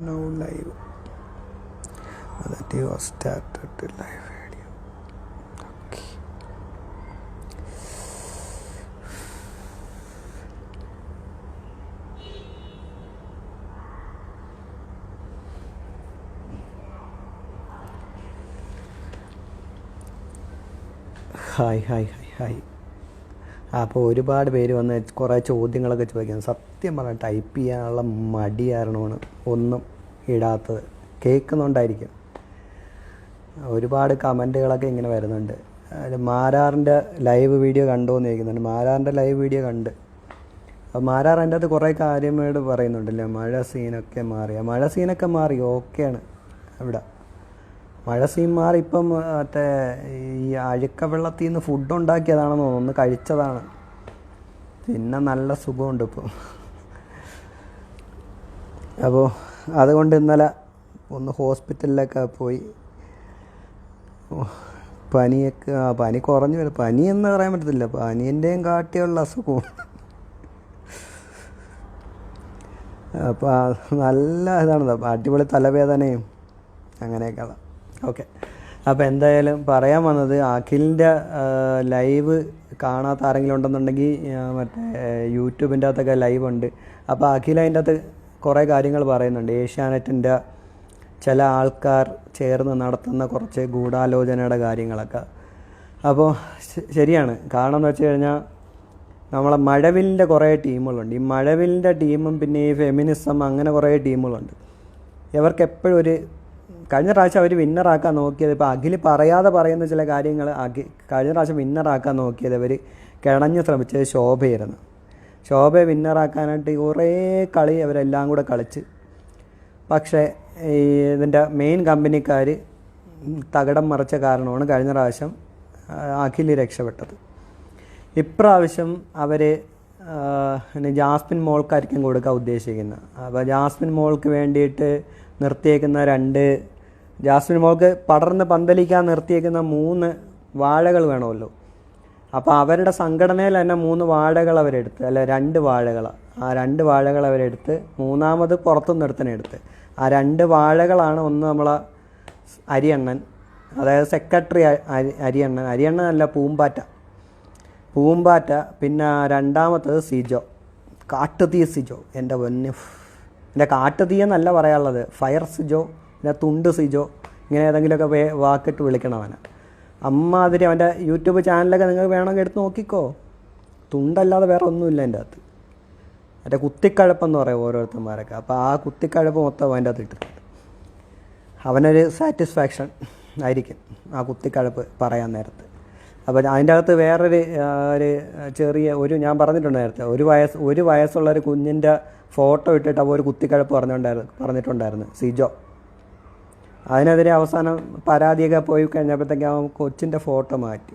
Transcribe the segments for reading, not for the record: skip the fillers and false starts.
No live. That was started to live video. Okay. Hi. അപ്പോൾ ഒരുപാട് പേര് വന്ന് കുറേ ചോദ്യങ്ങളൊക്കെ ചോദിക്കുന്നത്. സത്യം പറഞ്ഞാൽ ടൈപ്പ് ചെയ്യാനുള്ള മടി കാരണമാണ് ഒന്നും ഇടാത്തത്. കേൾക്കുന്നുണ്ടായിരിക്കും, ഒരുപാട് കമൻറ്റുകളൊക്കെ ഇങ്ങനെ വരുന്നുണ്ട്. മാരാറിൻ്റെ ലൈവ് വീഡിയോ കണ്ടോ എന്ന് ചോദിക്കുന്നുണ്ട്. മാരാറിൻ്റെ ലൈവ് വീഡിയോ കണ്ട്. അപ്പോൾ മാരാർ അതിൻ്റെ അകത്ത് കുറേ കാര്യമായിട്ട് പറയുന്നുണ്ടല്ലേ. മഴ സീനൊക്കെ മാറി ഓക്കെയാണ്. ഇവിടെ മഴ സീൻ മാറി. ഇപ്പം മറ്റേ ഈ അഴുക്ക വെള്ളത്തിൽ നിന്ന് ഫുഡ് ഉണ്ടാക്കിയതാണെന്ന് തോന്നുന്നു, ഒന്ന് കഴിച്ചതാണ്. പിന്നെ നല്ല സുഖമുണ്ട് ഇപ്പം. അപ്പോൾ അതുകൊണ്ട് ഇന്നലെ ഒന്ന് ഹോസ്പിറ്റലിലൊക്കെ പോയി. പനി കുറഞ്ഞു വരും. പനി എന്ന് പറയാൻ പറ്റത്തില്ല, പനീൻ്റെയും കാട്ടിയുള്ള അസുഖവും. അപ്പോൾ നല്ല ഇതാണ്, അടിപൊളി തലവേദനയും അങ്ങനെയൊക്കെയുള്ള. ഓക്കെ, അപ്പോൾ എന്തായാലും പറയാൻ വന്നത്, അഖിലിൻ്റെ ലൈവ് കാണാത്ത ആരെങ്കിലും ഉണ്ടെന്നുണ്ടെങ്കിൽ മറ്റേ യൂട്യൂബിൻ്റെ അകത്തൊക്കെ ലൈവ് ഉണ്ട്. അപ്പോൾ അഖിൽ അതിൻ്റെ അകത്ത് കുറേ കാര്യങ്ങൾ പറയുന്നുണ്ട്. ഏഷ്യാനെറ്റിൻ്റെ ചില ആൾക്കാർ ചേർന്ന് നടത്തുന്ന കുറച്ച് ഗൂഢാലോചനയുടെ കാര്യങ്ങളൊക്കെ. അപ്പോൾ ശരിയാണ്. കാരണം എന്ന് വെച്ച് കഴിഞ്ഞാൽ നമ്മളെ മഴവില്ലിൻ്റെ കുറേ ടീമുകളുണ്ട്. ഈ മഴവില്ലിൻ്റെ ടീമും പിന്നെ ഈ ഫെമിനിസം അങ്ങനെ കുറേ ടീമുകളുണ്ട്. ഇവർക്ക് എപ്പോഴും ഒരു, കഴിഞ്ഞ പ്രാവശ്യം അവർ വിന്നറാക്കാൻ നോക്കിയത്, ഇപ്പോൾ അഖിൽ പറയാതെ പറയുന്ന ചില കാര്യങ്ങൾ കഴിഞ്ഞ പ്രാവശ്യം വിന്നറാക്കാൻ നോക്കിയത് അവർ കിണഞ്ഞ് ശ്രമിച്ചത് ശോഭയായിരുന്നു. ശോഭയെ വിന്നറാക്കാനായിട്ട് കുറേ കളി അവരെല്ലാം കൂടെ കളിച്ച്. പക്ഷേ ഈ ഇതിൻ്റെ മെയിൻ കമ്പനിക്കാർ തകിടം മറിച്ച കാരണമാണ് കഴിഞ്ഞ പ്രാവശ്യം അഖിൽ രക്ഷപ്പെട്ടത്. ഇപ്രാവശ്യം അവർ ജാസ്മിൻ മോൾക്കായിരിക്കും കൊടുക്കാൻ ഉദ്ദേശിക്കുന്നത്. അപ്പോൾ ജാസ്മിൻ മോൾക്ക് വേണ്ടിയിട്ട് നിർത്തിയേക്കുന്ന ജാസ്മിൻ മോൾക്ക് പടർന്ന് പന്തലിക്കാൻ നിർത്തിയേക്കുന്ന 3 വാഴകൾ വേണമല്ലോ. അപ്പോൾ അവരുടെ സംഘടനയിൽ തന്നെ 3 വാഴകൾ അവരെടുത്ത്, അല്ല 2 വാഴകൾ, ആ 2 വാഴകൾ അവരെടുത്ത്, 3ാമത് പുറത്തുനിന്ന് എടുത്ത് ആ 2 വാഴകളാണ്. ഒന്ന് നമ്മളെ അരിയണ്ണൻ, അതായത് സെക്രട്ടറി അരിയണ്ണൻ അല്ല, പൂമ്പാറ്റ. പിന്നെ 2ാമത്തത് സിജോ, കാട്ടുതീ സിജോ. എൻ്റെ കാട്ടുതീ എന്നല്ല പറയാനുള്ളത്, ഫയർ സിജോ, പിന്നെ തുണ്ട് സിജോ, ഇങ്ങനെ ഏതെങ്കിലുമൊക്കെ വാക്കിട്ട് വിളിക്കണം അവനെ. അമ്മാതിരി അവൻ്റെ യൂട്യൂബ് ചാനലൊക്കെ നിങ്ങൾ വേണമെങ്കിൽ എടുത്ത് നോക്കിക്കോ. തുണ്ടല്ലാതെ വേറെ ഒന്നുമില്ല എൻ്റെ അകത്ത്. മറ്റേ കുത്തിക്കഴപ്പെന്ന് പറയും ഓരോരുത്തന്മാരൊക്കെ. അപ്പോൾ ആ കുത്തിക്കഴപ്പ് മൊത്തം അതിൻ്റെ അകത്ത് ഇട്ടിട്ടുണ്ട്. അവനൊരു സാറ്റിസ്ഫാക്ഷൻ ആയിരിക്കും ആ കുത്തിക്കഴപ്പ് പറയാൻ നേരത്ത്. അപ്പോൾ അതിൻ്റെ അകത്ത് വേറൊരു ഞാൻ പറഞ്ഞിട്ടുണ്ട് നേരത്തെ, ഒരു വയസ്സുള്ളൊരു കുഞ്ഞിൻ്റെ ഫോട്ടോ ഇട്ടിട്ട് അപ്പോൾ ഒരു കുത്തിക്കഴപ്പ് പറഞ്ഞിട്ടുണ്ടായിരുന്നു സിജോ. അതിനെതിരെ അവസാനം പരാതിയൊക്കെ പോയി കഴിഞ്ഞപ്പോഴത്തേക്ക് അവൻ കൊച്ചിൻ്റെ ഫോട്ടോ മാറ്റി.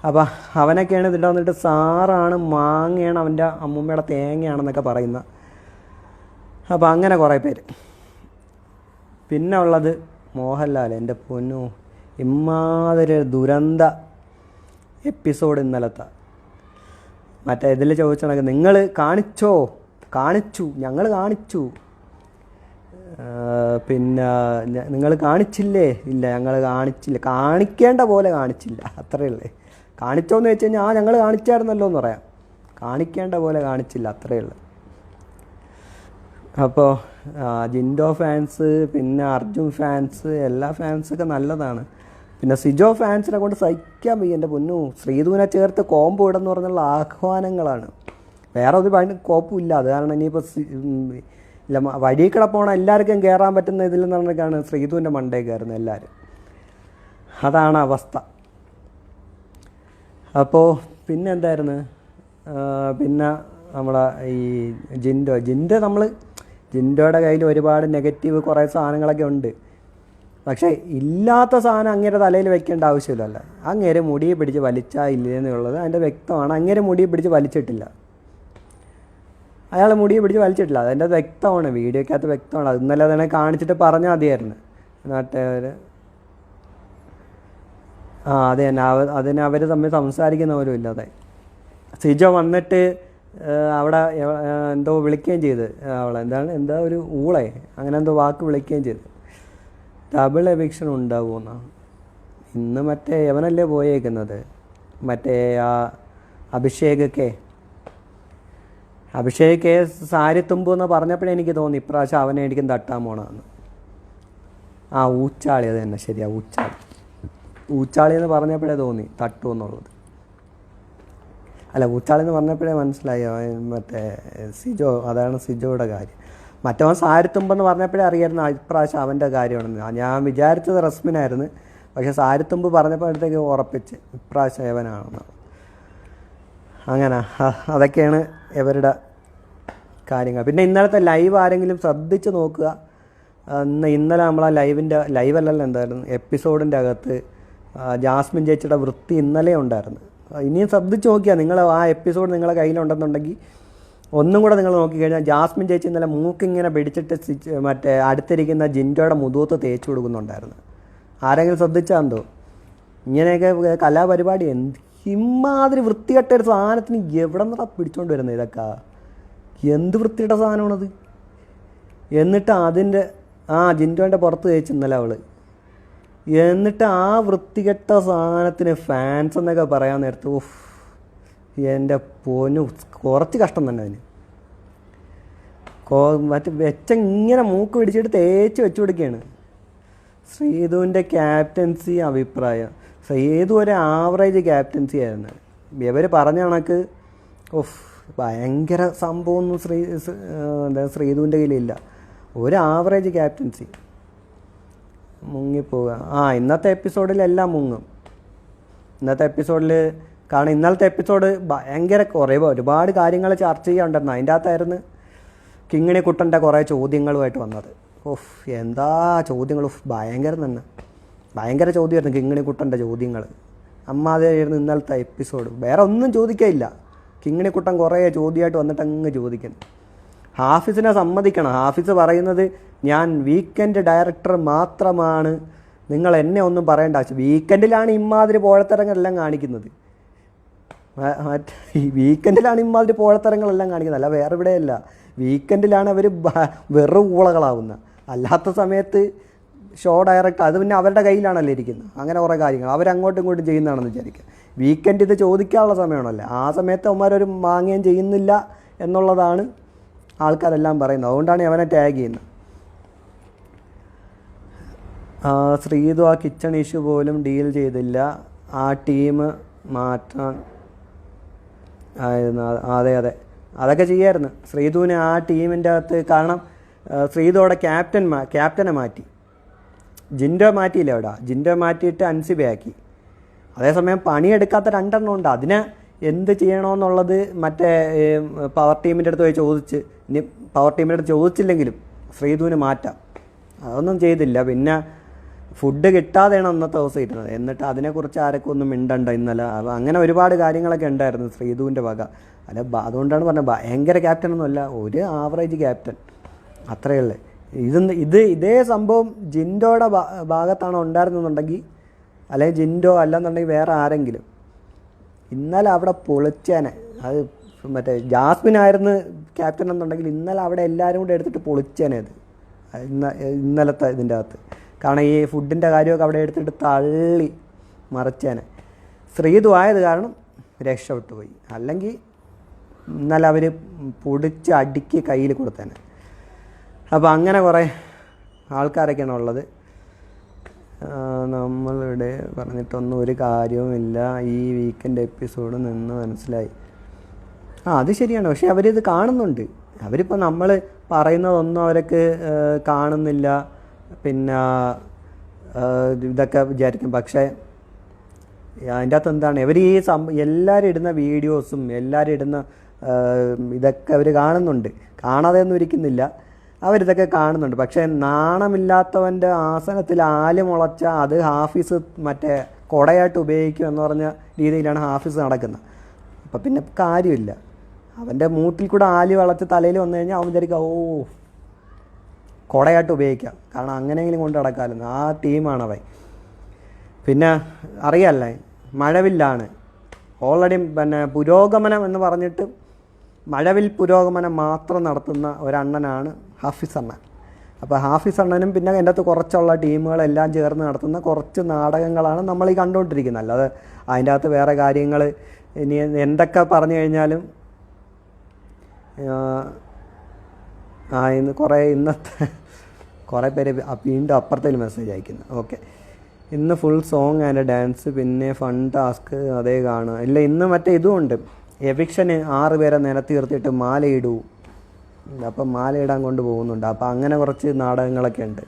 അപ്പോൾ അവനൊക്കെയാണ് ഇതിൻ്റെ വന്നിട്ട് സാറാണ്, മാങ്ങയാണ്, അവൻ്റെ അമ്മൂമ്മയുടെ തേങ്ങയാണെന്നൊക്കെ പറയുന്ന. അപ്പോൾ അങ്ങനെ കുറേ പേര്. പിന്നെ ഉള്ളത് മോഹൻലാൽ. എൻ്റെ പൊന്നു, ഇമ്മാതിരി ദുരന്ത എപ്പിസോഡ് ഇന്നലത്തെ. മറ്റേ ഇതിൽ ചോദിച്ചാൽ നിങ്ങൾ കാണിച്ചു, ഞങ്ങൾ കാണിച്ചു, പിന്നെ നിങ്ങൾ കാണിച്ചില്ലേ? ഇല്ല, ഞങ്ങൾ കാണിച്ചില്ല, കാണിക്കേണ്ട പോലെ കാണിച്ചില്ല, അത്രയേ ഉള്ളൂ. കാണിച്ചോന്ന് വെച്ച് കഴിഞ്ഞാൽ ഞങ്ങൾ കാണിച്ചായിരുന്നല്ലോ എന്ന് പറയാം. കാണിക്കേണ്ട പോലെ കാണിച്ചില്ല, അത്രയേ ഉള്ളൂ. അപ്പോൾ ജിൻഡോ ഫാൻസ്, പിന്നെ അർജുൻ ഫാൻസ്, എല്ലാ ഫാൻസൊക്കെ നല്ലതാണ്. പിന്നെ സിജോ ഫാൻസിനെ കൊണ്ട് സഹിക്കാൻ വയ്യ. എൻ്റെ പൊന്നു, ശ്രീധുവിനെ ചേർത്ത് കോമ്പോ ഇടെന്ന് പറഞ്ഞുള്ള ആഹ്വാനങ്ങളാണ്. വേറെ ഒരു കോപ്പുമില്ല. അത് കാരണം ഇനിയിപ്പോൾ ഇല്ല, വഴിക്കട പോകണം എല്ലാവർക്കും കയറാൻ പറ്റുന്ന ഇതിൽ നിന്നൊക്കെയാണ് ശ്രീധുവിൻ്റെ മണ്ടേ കയറുന്നത് എല്ലാവരും. അതാണ് അവസ്ഥ. അപ്പോൾ പിന്നെ എന്തായിരുന്നു, പിന്നെ നമ്മളെ ഈ ജിൻഡോയുടെ കയ്യിൽ ഒരുപാട് നെഗറ്റീവ് കുറേ സാധനങ്ങളൊക്കെ ഉണ്ട്. പക്ഷേ ഇല്ലാത്ത സാധനം അങ്ങേരെ തലയിൽ വെക്കേണ്ട ആവശ്യമില്ലല്ലോ. അങ്ങേരെ മുടിയെ പിടിച്ച് വലിച്ചാൽ ഇല്ലെന്നുള്ളത് അതിൻ്റെ വ്യക്തമാണ്. അങ്ങേരെ മുടിയെ പിടിച്ച് വലിച്ചിട്ടില്ല, അയാൾ മുടിയെ പിടിച്ച് വലിച്ചിട്ടില്ല, അതിൻ്റെ വ്യക്തമാണ്, വീഡിയോക്കകത്ത് വ്യക്തമാണ്. അത് ഇന്നലെ തന്നെ കാണിച്ചിട്ട് പറഞ്ഞാൽ മതിയായിരുന്നു നാട്ടുകാർ. അത് തന്നെ, അവർ തമ്മിൽ സംസാരിക്കുന്ന പോലും ഇല്ലാതെ. സിജോ വന്നിട്ട് അവിടെ എന്തോ വിളിക്കുകയും ചെയ്ത് അവളെ എന്താ ഒരു ഊളെ അങ്ങനെ എന്തോ വാക്ക് വിളിക്കുകയും ചെയ്ത്. ഡബിൾ എവിക്ഷൻ ഉണ്ടാവുമെന്നാണ്. ഇന്ന് മറ്റേ യവനല്ലേ പോയേക്കുന്നത്, മറ്റേ ആ അഭിഷേക് സാരിത്തുമ്പ് എന്ന് പറഞ്ഞപ്പോഴേ എനിക്ക് തോന്നി ഇപ്രാവശ്യം അവനെ എനിക്കും തട്ടാൻ പോണമെന്ന്. ആ ഊച്ചാളി, അത് തന്നെ ശരിയാ, ഊച്ചാളി എന്ന് പറഞ്ഞപ്പോഴേ തോന്നി തട്ടുമെന്നുള്ളത്. അല്ല, ഊച്ചാളി എന്ന് പറഞ്ഞപ്പോഴേ മനസ്സിലായി മറ്റേ സിജോ, അതാണ് സിജോയുടെ കാര്യം. മറ്റവൻ സാരിത്തുമ്പെന്ന് പറഞ്ഞപ്പോഴേ അറിയായിരുന്നു ഇപ്രാവശ്യം അവൻ്റെ കാര്യമാണെന്ന്. ഞാൻ വിചാരിച്ചത് റസ്മിനായിരുന്നു, പക്ഷെ സാരിത്തുമ്പ് പറഞ്ഞപ്പോഴത്തേക്ക് ഉറപ്പിച്ച് ഇപ്രാവശ്യം യവനാണെന്ന്. അങ്ങനെ അതൊക്കെയാണ് ഇവരുടെ കാര്യങ്ങൾ. പിന്നെ ഇന്നലത്തെ ലൈവ് ആരെങ്കിലും ശ്രദ്ധിച്ച് നോക്കുക. ഇന്നലെ നമ്മൾ ആ ലൈവല്ലല്ലോ എന്തായിരുന്നു എപ്പിസോഡിൻ്റെ അകത്ത് ജാസ്മിൻ ചേച്ചിയുടെ വൃത്തി ഇന്നലെ ഉണ്ടായിരുന്നു. ഇനിയും ശ്രദ്ധിച്ച് നോക്കിയാൽ നിങ്ങൾ ആ എപ്പിസോഡ് നിങ്ങളുടെ കയ്യിലുണ്ടെന്നുണ്ടെങ്കിൽ ഒന്നും കൂടെ നിങ്ങൾ നോക്കിക്കഴിഞ്ഞാൽ ജാസ്മിൻ ചേച്ചി ഇന്നലെ മൂക്കിങ്ങനെ പിടിച്ചിട്ട് മറ്റേ അടുത്തിരിക്കുന്ന ജിൻഡോയുടെ മുതുകത്ത് തേച്ച് കൊടുക്കുന്നുണ്ടായിരുന്നു. ആരെങ്കിലും ശ്രദ്ധിച്ചാന്തോ? ഇങ്ങനെയൊക്കെ കലാപരിപാടി ഇമ്മാതിരി വൃത്തികെട്ട ഒരു സാധനത്തിന് എവിടെ നിന്നാ പിടിച്ചോണ്ട് വരുന്നത്? ഇതൊക്കെ എന്ത് വൃത്തികെട്ട സാധനമാണത്? എന്നിട്ട് അതിൻ്റെ ജിൻഡോൻ്റെ പുറത്ത് തേച്ച് ഇന്നലെ അവള്. എന്നിട്ട് ആ വൃത്തികെട്ട സാധനത്തിന് ഫാൻസ് എന്നൊക്കെ പറയാൻ നേരത്ത് എൻ്റെ പൊന്നു കുറച്ച് കഷ്ടം തന്നെ അതിന്. മറ്റേ ഇങ്ങനെ മൂക്ക് പിടിച്ചിട്ട് തേച്ച് വെച്ചു കൊടുക്കുകയാണ്. ശ്രീധുവിൻ്റെ ക്യാപ്റ്റൻസി അഭിപ്രായം, ശ്രീധു ഒരു ആവറേജ് ക്യാപ്റ്റൻസി ആയിരുന്നു. ഇവർ പറഞ്ഞ കണക്ക് ഭയങ്കര സംഭവമൊന്നും ശ്രീധുവിൻ്റെ കയ്യിലില്ല. ഒരു ആവറേജ് ക്യാപ്റ്റൻസി. മുങ്ങിപ്പോവുക. ഇന്നത്തെ എപ്പിസോഡിലെല്ലാം മുങ്ങും. ഇന്നത്തെ എപ്പിസോഡിൽ കാരണം ഇന്നലത്തെ എപ്പിസോഡ് ഭയങ്കര ഒരുപാട് കാര്യങ്ങൾ ചർച്ച ചെയ്യാനുണ്ടായിരുന്നു. അതിൻ്റെ അകത്തായിരുന്നു കിങ്ങിണി കുട്ടൻ്റെ കുറേ ചോദ്യങ്ങളുമായിട്ട് വന്നത്. എന്താ ചോദ്യങ്ങൾ, ഭയങ്കരം തന്നെ, ഭയങ്കര ചോദ്യമായിരുന്നു കിങ്ങിണി കുട്ടൻ്റെ ചോദ്യങ്ങൾ. അമ്മാതിരിയായിരുന്നു ഇന്നലത്തെ എപ്പിസോഡ്. വേറെ ഒന്നും ചോദിക്കാനില്ല, കിങ്ങിണി കുട്ടൻ കുറേ ചോദ്യമായിട്ട് വന്നിട്ട് അങ്ങ് ചോദിക്കുന്നു. ഹാഫിസിനെ സമ്മതിക്കണം. ഹാഫിസ് പറയുന്നത് ഞാൻ വീക്കെൻഡ് ഡയറക്ടർ മാത്രമാണ്, നിങ്ങൾ എന്നെ ഒന്നും പറയേണ്ട ആവശ്യം. വീക്കെൻഡിലാണ് ഇമ്മാതിരി പോഴത്തരങ്ങളെല്ലാം കാണിക്കുന്നത്. വീക്കെൻഡിലാണ് ഇമ്മാതിരി പോഴത്തരങ്ങളെല്ലാം കാണിക്കുന്നത്, അല്ല വേറെ ഇവിടെയല്ല. വീക്കെൻഡിലാണ് അവർ വെറും ഊളകളാവുന്നത്. അല്ലാത്ത സമയത്ത് ഷോ ഡയറക്ടർ അത് പിന്നെ അവരുടെ കയ്യിലാണല്ലോ ഇരിക്കുന്നത്. അങ്ങനെ കുറേ കാര്യങ്ങൾ അവരങ്ങോട്ടും ഇങ്ങോട്ടും ചെയ്യുന്നതാണെന്ന് വിചാരിക്കുക. വീക്കെൻഡ് ഇത് ചോദിക്കാനുള്ള സമയമാണല്ലോ. ആ സമയത്ത് അവന്മാരൊരു മാങ്ങയും ചെയ്യുന്നില്ല എന്നുള്ളതാണ് ആൾക്കാരെല്ലാം പറയുന്നത്. അതുകൊണ്ടാണ് അവനെ ടാഗ് ചെയ്യുന്നത്. ശ്രീധു ആ കിച്ചൺ ഇഷ്യൂ പോലും ഡീൽ ചെയ്തില്ല, ആ ടീം മാറ്റാൻ ആയിരുന്നു. അതെ അതൊക്കെ ചെയ്യായിരുന്നു ശ്രീധുവിനെ ആ ടീമിൻ്റെ അകത്ത്. കാരണം ശ്രീധു അവിടെ ക്യാപ്റ്റനെ മാറ്റി, ജിൻഡോ മാറ്റിയില്ല അവിടെ. ജിൻഡോ മാറ്റിയിട്ട് അൻസിബയാക്കി. അതേസമയം പണിയെടുക്കാത്ത രണ്ടെണ്ണം ഉണ്ട്. അതിനെ എന്ത് ചെയ്യണമെന്നുള്ളത് മറ്റേ പവർ ടീമിൻ്റെ അടുത്ത് പോയി ചോദിച്ച്, ഇനി പവർ ടീമിൻ്റെ അടുത്ത് ചോദിച്ചില്ലെങ്കിലും ശ്രീധുവിന് മാറ്റാം. അതൊന്നും ചെയ്തില്ല. പിന്നെ ഫുഡ് കിട്ടാതെയാണ് അന്നത്തെ ദിവസം ഇരുന്നത്. എന്നിട്ട് അതിനെക്കുറിച്ച് ആരൊക്കെ ഒന്നും മിണ്ടണ്ട ഇന്നലെ. അങ്ങനെ ഒരുപാട് കാര്യങ്ങളൊക്കെ ഉണ്ടായിരുന്നു ശ്രീധുവിൻ്റെ വക. അല്ല, അതുകൊണ്ടാണ് പറഞ്ഞത് ഭയങ്കര ക്യാപ്റ്റനൊന്നുമല്ല, ഒരു ആവറേജ് ക്യാപ്റ്റൻ, അത്രയേ ഉള്ളൂ. ഇതേ സംഭവം ജിൻഡോയുടെ ഭാഗത്താണോ ഉണ്ടായിരുന്നെന്നുണ്ടെങ്കിൽ, അല്ലെങ്കിൽ ജിൻഡോ അല്ലെന്നുണ്ടെങ്കിൽ വേറെ ആരെങ്കിലും ഇന്നലെ അവിടെ പൊളിച്ചേനെ. അത് മറ്റേ ജാസ്മിനായിരുന്നു ക്യാപ്റ്റൻ എന്നുണ്ടെങ്കിൽ ഇന്നലെ അവിടെ എല്ലാവരും കൂടെ എടുത്തിട്ട് പൊളിച്ചേനെ അത് ഇന്നലത്തെ ഇതിൻ്റെ അകത്ത്. കാരണം ഈ ഫുഡിൻ്റെ കാര്യമൊക്കെ അവിടെ എടുത്തിട്ട് തള്ളി മറിച്ചേനെ. ശ്രീധു ആയത് കാരണം രക്ഷപ്പെട്ടു പോയി. അല്ലെങ്കിൽ ഇന്നലെ അവർ പൊടിച്ച് അടുക്കി കയ്യിൽ കൊടുത്തേനെ. അപ്പോൾ അങ്ങനെ കുറേ ആൾക്കാരൊക്കെയാണ് ഉള്ളത്. നമ്മളിവിടെ പറഞ്ഞിട്ടൊന്നും ഒരു കാര്യവുമില്ല. ഈ വീക്കെൻഡ് എപ്പിസോഡ് നിന്ന് മനസ്സിലായി. അത് ശരിയാണ്. പക്ഷെ അവരിത് കാണുന്നുണ്ട്. അവരിപ്പോൾ നമ്മൾ പറയുന്നതൊന്നും അവർക്ക് കാണുന്നില്ല. പിന്നെ ഇതൊക്കെ വിചാരിക്കും. പക്ഷേ അതിൻ്റെ അകത്ത് എന്താണ്, ഇവർ ഈ എല്ലാവരും ഇടുന്ന വീഡിയോസും എല്ലാവരും ഇടുന്ന ഇതൊക്കെ അവർ കാണുന്നുണ്ട്. കാണാതെ ഒന്നും ഇരിക്കുന്നില്ല, അവരിതൊക്കെ കാണുന്നുണ്ട്. പക്ഷേ നാണമില്ലാത്തവൻ്റെ ആസനത്തിൽ ആല് മുളച്ച അത് ഹാഫിസ് മറ്റേ കുടയായിട്ട് ഉപയോഗിക്കും എന്ന് പറഞ്ഞ രീതിയിലാണ് ഹാഫിസ് നടക്കുന്നത്. അപ്പം പിന്നെ കാര്യമില്ല. അവൻ്റെ മൂട്ടിൽ കൂടെ ആല് വളച്ച് തലയിൽ വന്നു കഴിഞ്ഞാൽ അവൻ വിചാരിക്കുക കുടയായിട്ട് ഉപയോഗിക്കാം, കാരണം അങ്ങനെയെങ്കിലും കൊണ്ട് നടക്കാമല്ലോ. ആ ടീമാണ് അവൻ. പിന്നെ അറിയാമല്ലേ, മഴവില്ലാണ് ഓൾറെഡി. പിന്നെ പുരോഗമനം എന്ന് പറഞ്ഞിട്ട് മഴവിൽ പുരോഗമനം മാത്രം നടത്തുന്ന ഒരണ്ണനാണ് ഹാഫിസ് അണ്ണൻ. അപ്പോൾ ഹാഫിസ് അണ്ണനും പിന്നെ എൻ്റെ അകത്ത് കുറച്ചുള്ള ടീമുകളെല്ലാം ചേർന്ന് നടത്തുന്ന കുറച്ച് നാടകങ്ങളാണ് നമ്മൾ ഈ കണ്ടുകൊണ്ടിരിക്കുന്നത്. അല്ലാതെ അതിൻ്റെ അകത്ത് വേറെ കാര്യങ്ങൾ ഇനി എന്തൊക്കെ പറഞ്ഞു കഴിഞ്ഞാലും ഇന്നത്തെ കുറേ പേര് വീണ്ടും അപ്പുറത്തേക്ക് മെസ്സേജ് അയക്കുന്നു. ഓക്കെ, ഇന്ന് ഫുൾ സോങ് ആൻഡ് ഡാൻസ്, പിന്നെ ഫൺ ടാസ്ക് അതേ കാണുക. ഇല്ല, ഇന്ന് മറ്റേ ഇതുമുണ്ട്, എവിക്ഷന് 6 പേരെ നിലത്ത് നിർത്തിയിട്ട് മാലയിടൂ. അപ്പം മാലയിടാൻ കൊണ്ട് പോകുന്നുണ്ട്. അപ്പം അങ്ങനെ കുറച്ച് നാടകങ്ങളൊക്കെ ഉണ്ട്.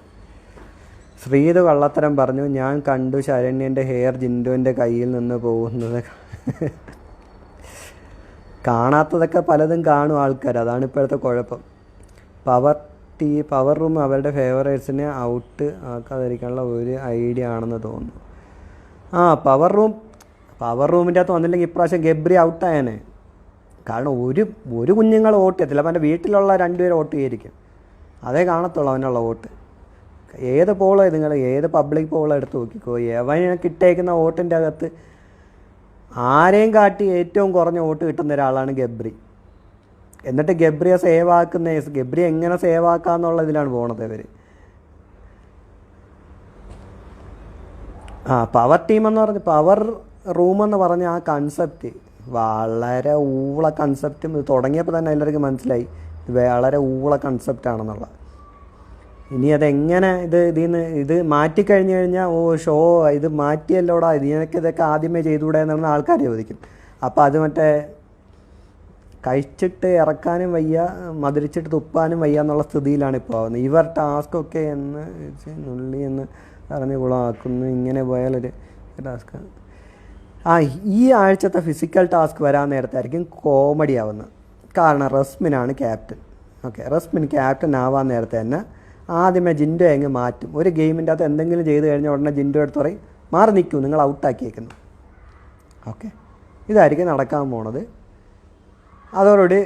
ശ്രീതു കള്ളത്തരം പറഞ്ഞു, ഞാൻ കണ്ടു ശരണ്യൻ്റെ ഹെയർ ജിൻഡോൻ്റെ കയ്യിൽ നിന്ന് പോകുന്നത്. കാണാത്തതൊക്കെ പലതും കാണും ആൾക്കാർ, അതാണ് ഇപ്പോഴത്തെ കുഴപ്പം. പവർ റൂം അവരുടെ ഫേവറേറ്റ്സിനെ ഔട്ട് ആക്കാതിരിക്കാനുള്ള ഒരു ഐഡിയ ആണെന്ന് തോന്നുന്നു. പവർ റൂമിൻ്റെ അകത്ത് വന്നില്ലെങ്കിൽ ഇപ്രാവശ്യം ഗബ്രി ഔട്ടായേനെ. കാരണം ഒരു കുഞ്ഞുങ്ങൾ വോട്ട് ചെയ്യത്തില്ല. അപ്പം എൻ്റെ വീട്ടിലുള്ള 2 പേര് വോട്ട് ചെയ്തിരിക്കും, അതേ കാണത്തുള്ളൂ അവനുള്ള വോട്ട്. ഏത് പോളോ നിങ്ങൾ ഏത് പബ്ലിക് പോളോ എടുത്ത് നോക്കിക്കോ, എവന് കിട്ടേക്കുന്ന വോട്ടിൻ്റെ അകത്ത് ആരെയും കാട്ടി ഏറ്റവും കുറഞ്ഞ വോട്ട് കിട്ടുന്ന ഒരാളാണ് ഗബ്രി. എന്നിട്ട് ഗബ്രിയെ സേവ് ആക്കുന്ന, ഗബ്രി എങ്ങനെ സേവ് ആക്കാന്നുള്ള ഇതിലാണ് പോണത് ഇവർ. പവർ ടീമെന്ന് പറഞ്ഞ് പവർ റൂമെന്ന് പറഞ്ഞ ആ കൺസെപ്റ്റ് വളരെ ഊള കൺസെപ്റ്റും. ഇത് തുടങ്ങിയപ്പോൾ തന്നെ എല്ലാവർക്കും മനസ്സിലായി ഇത് വളരെ ഊള കൺസെപ്റ്റാണെന്നുള്ള. ഇനി അതെങ്ങനെ ഇത് മാറ്റിക്കഴിഞ്ഞ് കഴിഞ്ഞാൽ ഷോ ഇത് മാറ്റിയല്ലോടാ, ഇതൊക്കെ ആദ്യമേ ചെയ്തുകൂടെ എന്നാണ് ആൾക്കാർ ചോദിക്കും. അപ്പോൾ അത് മറ്റേ കഴിച്ചിട്ട് ഇറക്കാനും വയ്യ, മധുരിച്ചിട്ട് തുപ്പാനും വയ്യ എന്നുള്ള സ്ഥിതിയിലാണ് ഇപ്പോൾ ആവുന്നത്. ഇവർ ടാസ്കൊക്കെ എന്ന് നുള്ളി എന്ന് പറഞ്ഞ് കുളമാക്കുന്നു. ഇങ്ങനെ പോയാലൊരു ടാസ്ക്. ഈ ആഴ്ചത്തെ ഫിസിക്കൽ ടാസ്ക് വരാൻ നേരത്തായിരിക്കും കോമഡി ആവുന്നത്. കാരണം റസ്മിനാണ് ക്യാപ്റ്റൻ. ഓക്കെ, റസ്മിൻ ക്യാപ്റ്റൻ ആവാൻ നേരത്തെ തന്നെ ആദ്യമേ ജിൻഡോ അങ്ങ് മാറ്റും. ഒരു ഗെയിമിൻ്റെ അകത്ത് എന്തെങ്കിലും ചെയ്ത് കഴിഞ്ഞാൽ ഉടനെ ജിൻഡോ എടുത്ത് പറയും മാറി നിൽക്കൂ, നിങ്ങൾ ഔട്ടാക്കിയേക്കുന്നു. ഓക്കെ, ഇതായിരിക്കും നടക്കാൻ പോണത്. അതോടുകൂടി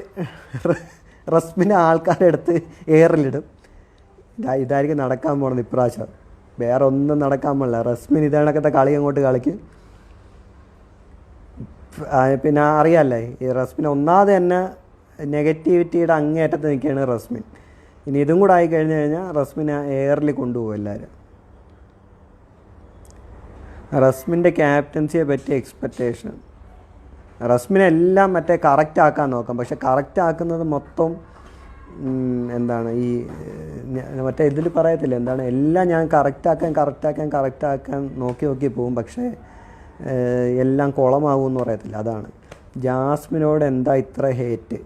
റസ്മിനെ ആൾക്കാരുടെ അടുത്ത് എയറിലിടും. ഇതായിരിക്കും നടക്കാൻ പോണത് ഇപ്രാവശ്യം. വേറെ ഒന്നും നടക്കാൻ പോണില്ല. റസ്മിൻ ഇതേണക്കത്തെ കളി അങ്ങോട്ട് കളിക്കും. പിന്നെ അറിയാമല്ലേ, ഈ റസ്മിൻ ഒന്നാമത് തന്നെ നെഗറ്റിവിറ്റിയുടെ അങ്ങേയറ്റത്ത് നിൽക്കുകയാണ് റസ്മിൻ. ഇനി ഇതും കൂടെ ആയി കഴിഞ്ഞ് കഴിഞ്ഞാൽ റസ്മിനെ എയറിൽ കൊണ്ടുപോകും എല്ലാവരും. റസ്മിൻ്റെ ക്യാപ്റ്റൻസിയെ പറ്റിയ എക്സ്പെക്റ്റേഷൻ, റസ്മിനെല്ലാം മറ്റേ കറക്റ്റ് ആക്കാൻ നോക്കാം. പക്ഷെ കറക്റ്റ് ആക്കുന്നത് മൊത്തം എന്താണ് ഈ മറ്റേ ഇതിൽ പറയത്തില്ല എന്താണ്, എല്ലാം ഞാൻ കറക്റ്റാക്കാൻ നോക്കി പോകും. പക്ഷേ എല്ലാം കുളമാകുമെന്ന് പറയത്തില്ല. അതാണ് ജാസ്മിനോട് എന്താ ഇത്ര ഹേറ്റ്.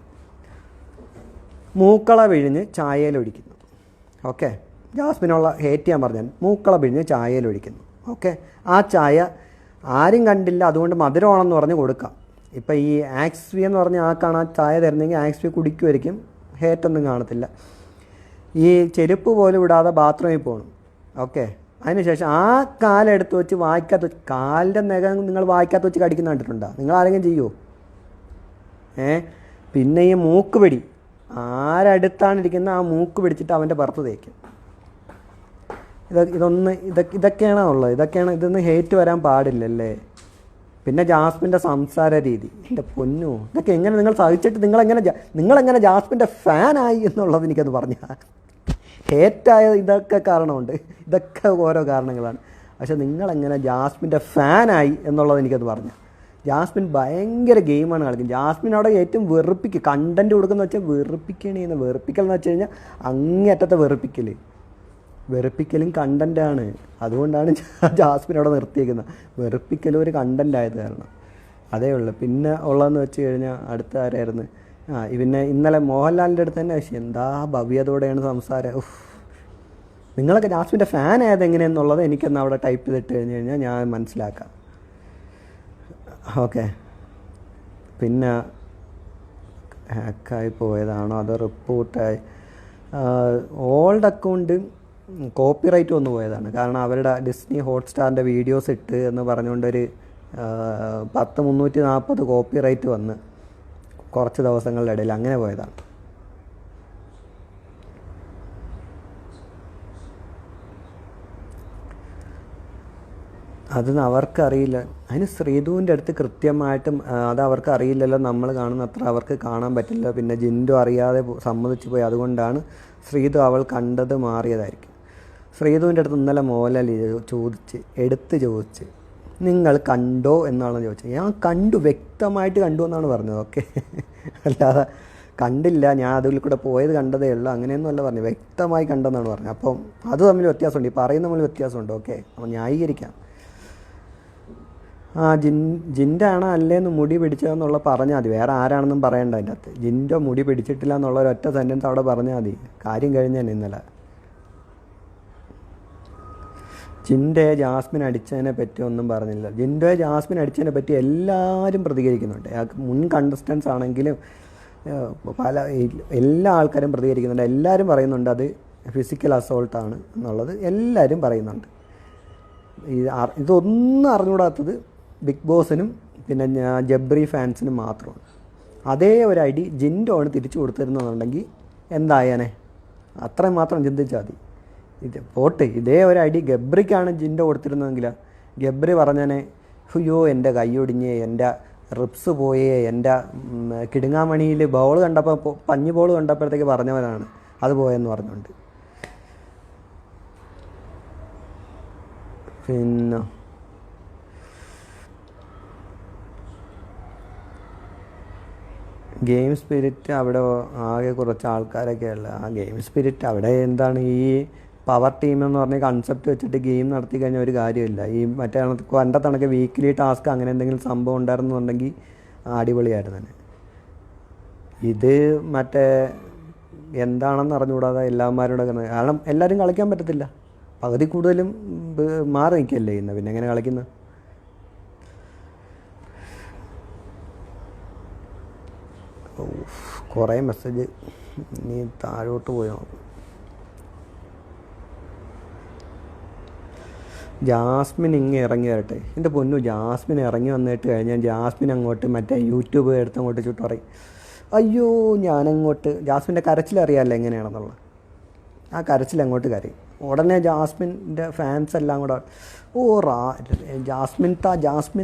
മൂക്കള പിഴിഞ്ഞ് ചായയിലൊഴിക്കുന്നു. ഓക്കെ, ജാസ്മിനുള്ള ഹേറ്റ് ഞാൻ പറഞ്ഞാൽ മൂക്കള പിഴിഞ്ഞ് ചായയിലൊഴിക്കുന്നു. ഓക്കെ, ആ ചായ ആരും കണ്ടില്ല, അതുകൊണ്ട് മധുരമാണെന്ന് പറഞ്ഞ് കൊടുക്കാം. ഇപ്പം ഈ ആക്സ്വി എന്ന് പറഞ്ഞ ആൾക്കാണ് ആ ചായ തരുന്നെങ്കിൽ ആക്സ്വി കുടിക്കുമായിരിക്കും, ഹേറ്റൊന്നും കാണത്തില്ല. ഈ ചെരുപ്പ് പോലും ഇടാതെ ബാത്റൂമിൽ പോകണം. ഓക്കെ, അതിനുശേഷം ആ കാലെടുത്ത് വെച്ച് വായിക്കാത്ത വെച്ച്, കാലിൻ്റെ നഖം നിങ്ങൾ വായിക്കാത്ത വെച്ച് കടിക്കുന്ന കണ്ടിട്ടുണ്ടോ? നിങ്ങൾ ആരെങ്കിലും ചെയ്യുമോ? പിന്നെ ഈ മൂക്ക് പിടി, ആരടുത്താണ് ഇരിക്കുന്നത് ആ മൂക്ക് പിടിച്ചിട്ട് അവൻ്റെ പുറത്ത് തേക്കും. ഇതൊക്കെയാണോ ഉള്ളത്? ഇതൊന്നും ഹേറ്റ് വരാൻ പാടില്ലല്ലേ. പിന്നെ ജാസ്മിൻ്റെ സംസാര രീതി, എൻ്റെ പൊന്നു, ഇതൊക്കെ എങ്ങനെ നിങ്ങൾ സഹിച്ചിട്ട് നിങ്ങളെങ്ങനെ ജാസ്മിൻ്റെ ഫാനായി എന്നുള്ളത് എനിക്കത് പറഞ്ഞാൽ. ഹേറ്റായ ഇതൊക്കെ കാരണമുണ്ട്, ഇതൊക്കെ ഓരോ കാരണങ്ങളാണ്. പക്ഷെ നിങ്ങളെങ്ങനെ ജാസ്മിൻ്റെ ഫാനായി എന്നുള്ളത് എനിക്കത് പറഞ്ഞു. ജാസ്മിൻ ഭയങ്കര ഗെയിമാണ് കളിക്കുന്നത്. ജാസ്മിൻ അവിടെ ഏറ്റവും കണ്ടൻറ്റ് കൊടുക്കുന്ന വെച്ചാൽ വെറുപ്പിക്കൽ എന്ന് വെച്ച് കഴിഞ്ഞാൽ അങ്ങേയറ്റത്തെ വെറുപ്പിക്കലും കണ്ടൻറ്റാണ്. അതുകൊണ്ടാണ് ജാസ്മിൻ അവിടെ നിർത്തിയേക്കുന്നത്. വെറുപ്പിക്കലും ഒരു കണ്ടൻറ്റായത് കാരണം അതേ ഉള്ളൂ. പിന്നെ ഉള്ളതെന്ന് വെച്ച് കഴിഞ്ഞാൽ അടുത്ത ആരായിരുന്നു? പിന്നെ ഇന്നലെ മോഹൻലാലിൻ്റെ അടുത്ത് തന്നെ എന്താ ഭവ്യതയോടെയാണ് സംസാരം. നിങ്ങളൊക്കെ ജാസ്മിൻ്റെ ഫാൻ ആയത് എങ്ങനെയെന്നുള്ളത് എനിക്കൊന്ന് അവിടെ ടൈപ്പ് ചെയ്തിട്ട് കഴിഞ്ഞാൽ ഞാൻ മനസ്സിലാക്കാം. ഓക്കെ, പിന്നെ ഹാക്കായി പോയതാണോ അതോ റിപ്പോർട്ടായി? ഓൾഡ് അക്കൗണ്ട് കോപ്പിറൈറ്റ് വന്നു പോയതാണ്. കാരണം അവരുടെ ഡിസ്നി ഹോട്ട്സ്റ്റാറിൻ്റെ വീഡിയോസ് ഇട്ട് എന്ന് പറഞ്ഞുകൊണ്ടൊരു 340 കോപ്പിറൈറ്റ് വന്ന് കുറച്ച് ദിവസങ്ങളുടെ ഇടയിൽ അങ്ങനെ പോയതാണ്. അത് അവർക്കറിയില്ല. അതിന് ശ്രീധുവിൻ്റെ അടുത്ത് കൃത്യമായിട്ടും അത് അവർക്ക് അറിയില്ലല്ലോ, നമ്മൾ കാണുന്ന അത്ര അവർക്ക് കാണാൻ പറ്റില്ല. പിന്നെ ജിൻഡു അറിയാതെ സമ്മതിച്ചു പോയി. അതുകൊണ്ടാണ് ശ്രീധു അവൾ കണ്ടത് മാറിയതായിരിക്കും. ശ്രീധുവിൻ്റെ അടുത്ത് ഇന്നലെ മോഹൻലാൽ ചോദിച്ച് നിങ്ങൾ കണ്ടോ എന്നാണ് ചോദിച്ചത്. ഞാൻ കണ്ടു, വ്യക്തമായിട്ട് കണ്ടു എന്നാണ് പറഞ്ഞത്. ഓക്കെ, അല്ലാതെ കണ്ടില്ല, ഞാൻ അതിൽ കൂടെ പോയത് കണ്ടതേ ഉള്ളൂ അങ്ങനെയൊന്നും അല്ല പറഞ്ഞു, വ്യക്തമായി കണ്ടെന്നാണ് പറഞ്ഞത്. അപ്പം അത് തമ്മിൽ വ്യത്യാസമുണ്ട്, ഈ പറയുന്ന തമ്മിൽ വ്യത്യാസമുണ്ട്. ഓക്കെ, അപ്പം ന്യായീകരിക്കാം. ജിൻഡാണോ അല്ലേന്ന് മുടി പിടിച്ചതെന്നുള്ള പറഞ്ഞാൽ മതി, വേറെ ആരാണെന്നും പറയണ്ട. അതിൻ്റെ അകത്ത് ജിൻഡോ മുടി പിടിച്ചിട്ടില്ല എന്നുള്ള ഒരൊറ്റ സെൻറ്റൻസ് അവിടെ പറഞ്ഞാൽ മതി, കാര്യം കഴിഞ്ഞാൽ. ഇന്നലെ ജിൻഡോയെ ജാസ്മിൻ അടിച്ചതിനെ പറ്റി ഒന്നും പറഞ്ഞില്ല. ജിൻഡോയെ ജാസ്മിൻ അടിച്ചതിനെ പറ്റി എല്ലാവരും പ്രതികരിക്കുന്നുണ്ട്. മുൻ കണ്ടസ്റ്റൻസ് ആണെങ്കിലും എല്ലാ ആൾക്കാരും പ്രതികരിക്കുന്നുണ്ട്. എല്ലാവരും പറയുന്നുണ്ട് അത് ഫിസിക്കൽ അസോൾട്ടാണ് എന്നുള്ളത്, എല്ലാവരും പറയുന്നുണ്ട്. ഇതൊന്നും അറിഞ്ഞുകൂടാത്തത് ബിഗ് ബോസിനും പിന്നെ ജബ്രി ഫാൻസിനും മാത്രമാണ്. അതേ ഒരു ഐഡി ജിൻഡോ ആണ് തിരിച്ചു കൊടുത്തിരുന്നെന്നുണ്ടെങ്കിൽ എന്തായാനെ, അത്രയും മാത്രം ചിന്തിച്ചാൽ മതി. ഇതേ ഒരു ഐഡി ഗബ്രിക്കാണ് ജിൻഡോ കൊടുത്തിരുന്നതെങ്കിൽ ഗബ്രി പറഞ്ഞാനെ, അയ്യോ എൻ്റെ കൈയൊടിഞ്ഞ്, എൻ്റെ റിപ്സ് പോയേ, എൻ്റെ കിടുങ്ങാമണിയിൽ ബോൾ കണ്ടപ്പോൾ പഞ്ഞി ബോൾ കണ്ടപ്പോഴത്തേക്ക് പറഞ്ഞവരാണ് അത് പോയെന്ന് പറഞ്ഞുകൊണ്ട്. പിന്നെ ഗെയിം സ്പിരിറ്റ് അവിടെ ആകെ കുറച്ച് ആൾക്കാരൊക്കെ ഉള്ളത്. ആ ഗെയിം സ്പിരിറ്റ് അവിടെ എന്താണ്, ഈ പവർ ടീം എന്ന് പറഞ്ഞ കൺസെപ്റ്റ് വെച്ചിട്ട് ഗെയിം നടത്തി കഴിഞ്ഞാൽ ഒരു കാര്യമില്ല. ഈ മറ്റേ പണ്ടത്തെ കണക്ക് വീക്കിലി ടാസ്ക് അങ്ങനെ എന്തെങ്കിലും സംഭവം ഉണ്ടായിരുന്നുണ്ടെങ്കിൽ അടിപൊളിയായിരുന്നു തന്നെ. ഇത് മറ്റേ എന്താണെന്ന് അറിഞ്ഞുകൂടാതെ എല്ലാവന്മാരുടെ, കാരണം എല്ലാവരും കളിക്കാൻ പറ്റത്തില്ല, പകുതി കൂടുതലും മാറി നിൽക്കല്ലേ ഇന്ന്, പിന്നെ എങ്ങനെ കളിക്കുന്നത്? കുറേ മെസ്സേജ്, നീ താഴോട്ട് പോയി നോക്കും. ജാസ്മിൻ ഇങ്ങ് ഇറങ്ങി വരട്ടെ. എൻ്റെ പൊന്നു, ജാസ്മിൻ ഇറങ്ങി വന്നിട്ട് കഴിഞ്ഞാൽ ജാസ്മിൻ അങ്ങോട്ട് മറ്റേ യൂട്യൂബ് എടുത്ത് അങ്ങോട്ട് ചുട്ട് പറയും, അയ്യോ ഞാനങ്ങോട്ട്. ജാസ്മിൻ്റെ കരച്ചിലറിയാമല്ലോ എങ്ങനെയാണെന്നുള്ളത്, ആ കരച്ചിൽ അങ്ങോട്ട് കരയും. ഉടനെ ജാസ്മിൻ്റെ ഫാൻസ് എല്ലാം കൂടെ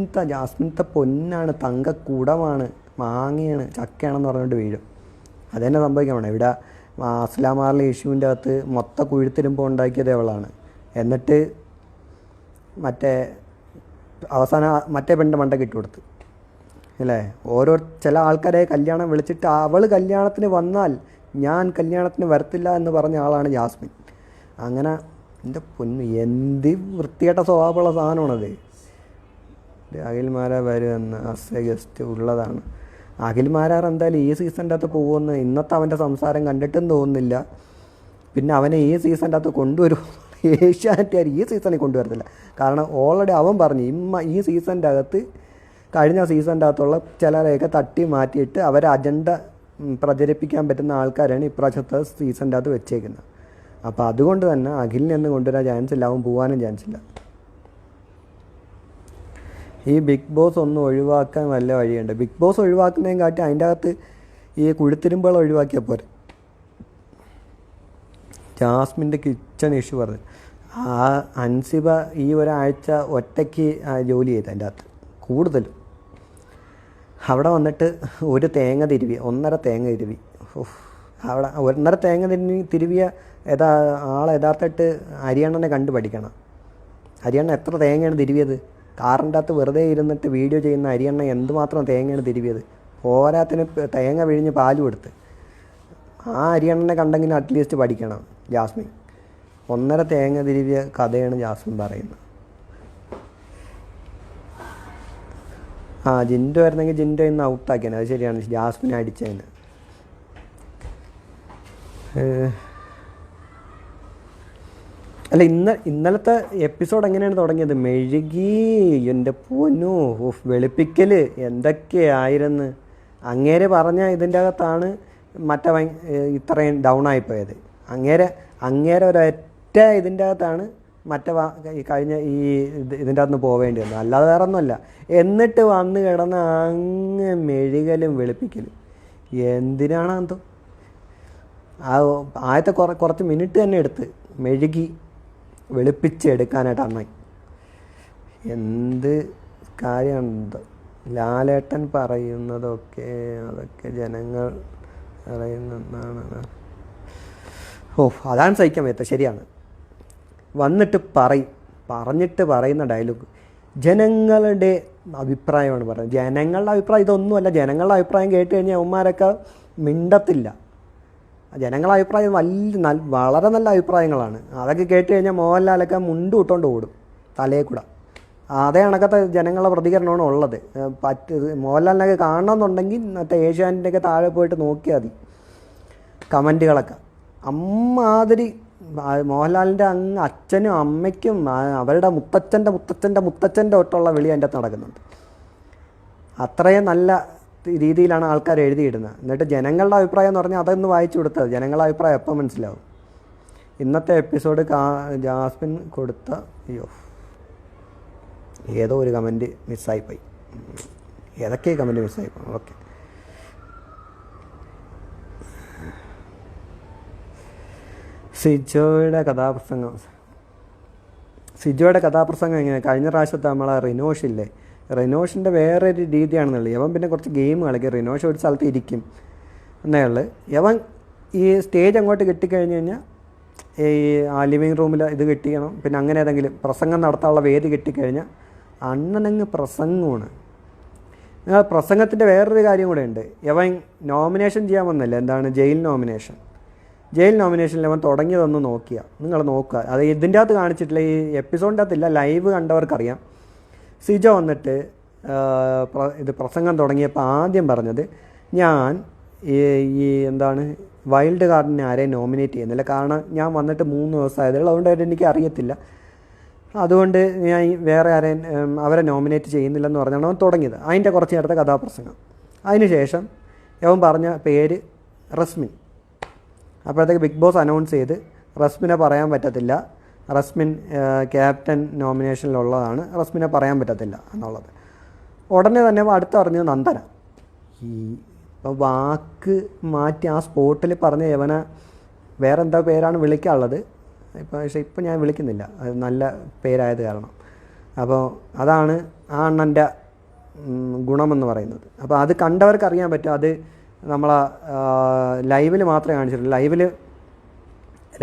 ജാസ്മിൻത്ത പൊന്നാണ്, തങ്കക്കൂടമാണ്, മാങ്ങയാണ്, ചക്കയാണെന്ന് പറഞ്ഞുകൊണ്ട് വീഴും. അതുതന്നെ സംഭവിക്കാൻ വേണം. ഇവിടെ അസ്ലാമാറിലെ ഇഷ്യൂവിൻ്റെ അകത്ത് മൊത്തം കുഴിത്തിരുമ്പോൾ ഉണ്ടാക്കിയത് അവളാണ്. എന്നിട്ട് അവസാനം മറ്റേ പെണ്ണിൻ്റെ മണ്ടയ്ക്ക് ഇട്ട് കൊടുത്ത് അല്ലേ. ചില ആൾക്കാരെ കല്യാണം വിളിച്ചിട്ട് അവൾ കല്യാണത്തിന് വന്നാൽ ഞാൻ കല്യാണത്തിന് വരത്തില്ല എന്ന് പറഞ്ഞ ആളാണ് ജാസ്മിൻ. അങ്ങനെ എൻ്റെ പൊന്നു, എന്ത് വൃത്തികെട്ട സ്വഭാവമുള്ള സാധനമാണത്. അഖിൽമാരാർ വരുമെന്ന് അസ് ഗസ്റ്റ് ഉള്ളതാണ്. അഖിൽമാരാർ എന്തായാലും ഈ സീസണിൻ്റെ അകത്ത് പോകുമെന്ന് ഇന്നത്തെ അവൻ്റെ സംസാരം കണ്ടിട്ടും തോന്നുന്നില്ല. പിന്നെ അവനെ ഈ സീസണിൻ്റെ അകത്ത് കൊണ്ടുവരും, ഏഷ്യാനെറ്റുകാർ ഈ സീസണിൽ കൊണ്ടുവരത്തില്ല. കാരണം ഓൾറെഡി അവൻ പറഞ്ഞു ഈ സീസണിൻ്റെ അകത്ത് കഴിഞ്ഞ സീസണിൻ്റെ അകത്തുള്ള ചിലരെയൊക്കെ തട്ടി മാറ്റിയിട്ട് അവരെ അജണ്ട പ്രചരിപ്പിക്കാൻ പറ്റുന്ന ആൾക്കാരാണ് ഇപ്രാവശ്യത്തെ സീസണിൻ്റെ അകത്ത് വെച്ചേക്കുന്നത്. അപ്പോൾ അതുകൊണ്ട് തന്നെ അഖിലിനൊന്നും കൊണ്ടുവരാൻ ചാൻസ് ഇല്ല, അവൻ പോകാനും ചാൻസ് ഇല്ല. ഈ ബിഗ് ബോസ് ഒന്ന് ഒഴിവാക്കാൻ വല്ല വഴിയുണ്ട്. ബിഗ് ബോസ് ഒഴിവാക്കുന്നതിനെ കാട്ടി അതിൻ്റെ അകത്ത് ഈ കുഴിത്തിരുമ്പുകൾ ഒഴിവാക്കിയാൽ പോരെ. ജാസ്മിൻ്റെ കിച്ചൺ ഇഷ്യൂ പറഞ്ഞു, ആ അൻസിബ ഈ ഒരാഴ്ച ഒറ്റയ്ക്ക് ജോലി ചെയ്ത് അതിൻ്റെ അകത്ത് കൂടുതലും. അവിടെ വന്നിട്ട് ഒരു തേങ്ങ തിരുവി, 1.5 തേങ്ങ തിരുവി. അവിടെ 1.5 തേങ്ങ തിരുവിയ ആളെ യഥാർത്ഥമായിട്ട് ഹരിയാണനെ കണ്ടു പഠിക്കണം. ഹരിയാണ എത്ര തേങ്ങയാണ് തിരുവിയത്? കാറിൻ്റെ അകത്ത് വെറുതെ ഇരുന്നിട്ട് വീഡിയോ ചെയ്യുന്ന ഹരിയാണ എന്തുമാത്രം തേങ്ങയാണ് തിരുവിയത്? പോരാത്തിന് തേങ്ങ പിഴിഞ്ഞ് പാലും കൊടുത്ത്. ആ ഹരിയാണനെ കണ്ടെങ്കിൽ അറ്റ്ലീസ്റ്റ് പഠിക്കണം ജാസ്മിൻ. 1.5 തേങ്ങ തിരുവിയ കഥയാണ് ജാസ്മിൻ പറയുന്നത്. ജിൻഡോ ആയിരുന്നെങ്കിൽ ജിൻഡോ ഇന്ന് ഔട്ടാക്കിയാണ്, അത് ശരിയാണ്. ജാസ്മിൻ അടിച്ചതിന് അല്ല. ഇന്നലത്തെ എപ്പിസോഡ് എങ്ങനെയാണ് തുടങ്ങിയത്? മെഴുകി, എൻ്റെ പൊന്നു, വെളുപ്പിക്കൽ എന്തൊക്കെയായിരുന്നു. അങ്ങേരെ പറഞ്ഞ ഇതിൻ്റെ അകത്താണ് ഇത്രയും ഡൗൺ ആയിപ്പോയത്. അങ്ങേരെ ഒരൊറ്റ ഇതിൻ്റെ അകത്താണ് കഴിഞ്ഞ ഇതിൻ്റെ അകത്ത് പോവേണ്ടി വന്നത്, അല്ലാതെ വേറെ ഒന്നുമല്ല. എന്നിട്ട് വന്ന് കിടന്ന് അങ്ങ് മെഴുകലും വെളുപ്പിക്കലും എന്തിനാണ് എന്തോ. ആദ്യത്തെ കുറച്ച് മിനിറ്റ് തന്നെ എടുത്ത് മെഴുകി വെളുപ്പിച്ച് എടുക്കാനായിട്ട് അണ്ണായി. എന്ത് കാര്യമുണ്ട് ലാലേട്ടൻ പറയുന്നതൊക്കെ അതൊക്കെ ജനങ്ങൾ അറിയുന്നതാണ്. അതാണ് സഹിക്കാൻ പറ്റുക. ശരിയാണ്. വന്നിട്ട് പറഞ്ഞിട്ട് പറയുന്ന ഡയലോഗ് ജനങ്ങളുടെ അഭിപ്രായമാണ് പറയുന്നത്. ജനങ്ങളുടെ അഭിപ്രായം ഇതൊന്നുമല്ല. ജനങ്ങളുടെ അഭിപ്രായം കേട്ട് കഴിഞ്ഞാൽ അവന്മാരൊക്കെ മിണ്ടത്തില്ല. ജനങ്ങളുടെ അഭിപ്രായം വളരെ നല്ല അഭിപ്രായങ്ങളാണ്. അതൊക്കെ കേട്ട് കഴിഞ്ഞാൽ മോഹൻലാലൊക്കെ മുണ്ട് ഇട്ടുകൊണ്ട് ഓടും തലയിൽ കൂടെ. അതേ കണക്കത്തെ ജനങ്ങളുടെ പ്രതികരണമാണ് ഉള്ളത്. മോഹൻലാലിനൊക്കെ കാണണമെന്നുണ്ടെങ്കിൽ മറ്റേ ഏഷ്യാനെറ്റിൻ്റെയൊക്കെ താഴെ പോയിട്ട് നോക്കിയാൽ മതി കമൻറ്റുകളൊക്കെ. അമ്മാതിരി മോഹൻലാലിൻ്റെ അങ്ങ് അച്ഛനും അമ്മയ്ക്കും അവരുടെ മുത്തച്ഛൻ്റെ ഒട്ടുള്ള വിളി അതിൻ്റെ അകത്ത് നടക്കുന്നുണ്ട്. അത്രയും നല്ല രീതിയിലാണ് ആൾക്കാർ എഴുതിയിടുന്നത്. എന്നിട്ട് ജനങ്ങളുടെ അഭിപ്രായം എന്ന് പറഞ്ഞാൽ അതൊന്ന് വായിച്ചു കൊടുത്തത് ജനങ്ങളുടെ അഭിപ്രായം എപ്പം മനസ്സിലാവും. ഇന്നത്തെ എപ്പിസോഡ് ജാസ്മിൻ കൊടുത്ത ഏതോ ഒരു കമൻറ്റ് മിസ്സായിപ്പോയി. ഏതൊക്കെ കമൻറ്റ് മിസ്സായിപ്പോയി. ഓക്കെ, സിജോയുടെ കഥാപ്രസംഗം എങ്ങനെ? കഴിഞ്ഞ പ്രാവശ്യത്തെ നമ്മളെ റിനോഷില്ലേ, റിനോഷിൻ്റെ വേറൊരു രീതിയാണെന്നുള്ളത്. യവൻ പിന്നെ കുറച്ച് ഗെയിം കളിക്കും. റിനോഷ് ഒരു സ്ഥലത്ത് ഇരിക്കും എന്നേ ഉള്ളു. യവൻ ഈ സ്റ്റേജ് അങ്ങോട്ട് കിട്ടിക്കഴിഞ്ഞ് കഴിഞ്ഞാൽ ഈ ലിവിങ് റൂമിൽ ഇത് കിട്ടിക്കണം. പിന്നെ അങ്ങനെ ഏതെങ്കിലും പ്രസംഗം നടത്താനുള്ള വേദി കിട്ടിക്കഴിഞ്ഞാൽ അണ്ണനങ്ങ് പ്രസംഗമാണ്. പ്രസംഗത്തിൻ്റെ വേറൊരു കാര്യം കൂടെ ഉണ്ട്. യവൻ നോമിനേഷൻ ചെയ്യാൻ വന്നില്ല, എന്താണ് ജയിൽ നോമിനേഷനിൽ അവൻ തുടങ്ങിയതൊന്ന് നിങ്ങൾ നോക്കുക. അത് ഇതിൻ്റെ അകത്ത് കാണിച്ചിട്ടില്ല, ഈ എപ്പിസോഡിൻ്റെ അകത്തില്ല, ലൈവ് കണ്ടവർക്കറിയാം. സിജോ വന്നിട്ട് ഇത് പ്രസംഗം തുടങ്ങിയപ്പോൾ ആദ്യം പറഞ്ഞത് ഞാൻ ഈ എന്താണ് വൈൽഡ് കാർഡിനെ ആരെയും നോമിനേറ്റ് ചെയ്യുന്നില്ല, കാരണം ഞാൻ വന്നിട്ട് 3 ദിവസമായതുള്ളൂ, അതുകൊണ്ട് എനിക്ക് അറിയത്തില്ല, അതുകൊണ്ട് ഞാൻ വേറെ ആരെയും അവരെ നോമിനേറ്റ് ചെയ്യുന്നില്ലെന്ന് പറഞ്ഞാണ് അവൻ തുടങ്ങിയത്. അതിൻ്റെ കുറച്ച് നേരത്തെ കഥാപ്രസംഗം. അതിനുശേഷം അവൻ പറഞ്ഞ പേര് റസ്മിൻ. അപ്പോഴത്തേക്ക് ബിഗ് ബോസ് അനൗൺസ് ചെയ്ത് റസ്മിനെ പറയാൻ പറ്റത്തില്ല, റസ്മിൻ ക്യാപ്റ്റൻ നോമിനേഷനിലുള്ളതാണ്, റസ്മിനെ പറയാൻ പറ്റത്തില്ല എന്നുള്ളത്. ഉടനെ തന്നെ അടുത്ത് പറഞ്ഞത് നന്ദന. ഇപ്പോൾ വാക്ക് മാറ്റി ആ സ്പോട്ടിൽ പറഞ്ഞ യവന വേറെ എന്താ പേരാണ് വിളിക്കാനുള്ളത്, പക്ഷേ ഇപ്പം ഞാൻ വിളിക്കുന്നില്ല, അത് നല്ല പേരായത് കാരണം. അപ്പോൾ അതാണ് ആ അണ്ണൻ്റെ ഗുണമെന്ന് പറയുന്നത്. അപ്പോൾ അത് കണ്ടവർക്ക് അറിയാൻ പറ്റും. അത് നമ്മളെ ലൈവിൽ മാത്രമേ കാണിച്ചിട്ടുള്ളൂ.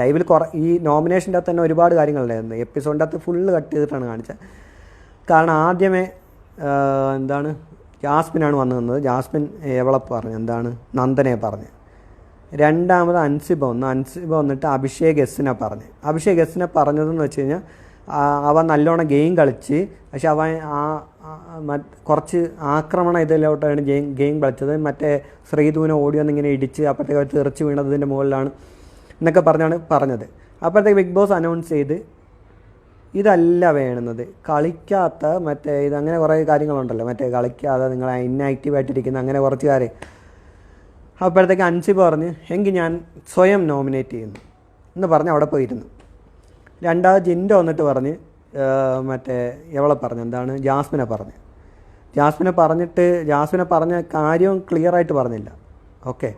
ലൈവിൽ ഈ നോമിനേഷൻ്റെ അകത്ത് തന്നെ ഒരുപാട് കാര്യങ്ങളുണ്ടായിരുന്നു. എപ്പിസോഡിൻ്റെ അകത്ത് ഫുള്ള് കട്ട് ചെയ്തിട്ടാണ് കാണിച്ചത്. കാരണം ആദ്യമേ എന്താണ് ജാസ്മിനാണ് വന്നു നിന്നത്. ജാസ്മിൻ എവളെ പറഞ്ഞു, എന്താണ് നന്ദനെ പറഞ്ഞ്. രണ്ടാമത് അൻസിബ വന്നിട്ട് അഭിഷേക് എസ്സിനെ പറഞ്ഞതെന്ന് വെച്ച് കഴിഞ്ഞാൽ അവൻ നല്ലോണം ഗെയിം കളിച്ച്, പക്ഷെ അവൻ കുറച്ച് ആക്രമണം ഇതിലോട്ടാണ് ഗെയിം കളിച്ചത്. മറ്റേ ശ്രീധുവിനെ ഓടി വന്നിങ്ങനെ ഇടിച്ച് അപ്പോഴത്തേക്ക് തെറിച്ച് വീണത് ഇതിൻ്റെ മുകളിലാണ് എന്നൊക്കെ പറഞ്ഞത്. അപ്പോഴത്തേക്ക് ബിഗ് ബോസ് അനൗൺസ് ചെയ്ത് ഇതല്ല വേണ്ടുന്നത്, കളിക്കാത്ത മറ്റേ ഇതങ്ങനെ കുറേ കാര്യങ്ങളുണ്ടല്ലോ, മറ്റേ കളിക്കാതെ നിങ്ങൾ ഇന്നാക്റ്റീവായിട്ടിരിക്കുന്ന അങ്ങനെ കുറച്ച് കാര്യം. അപ്പോഴത്തേക്ക് അൻസിബ പറഞ്ഞ് എങ്കിൽ ഞാൻ സ്വയം നോമിനേറ്റ് ചെയ്യുന്നു എന്ന് പറഞ്ഞ് അവിടെ പോയിരുന്നു. രണ്ടാമത് ജിൻഡോ വന്നിട്ട് പറഞ്ഞ് മറ്റേ എവളെ പറഞ്ഞു, എന്താണ് ജാസ്മിനെ പറഞ്ഞ കാര്യം ക്ലിയറായിട്ട് പറഞ്ഞില്ല. ഓക്കെ,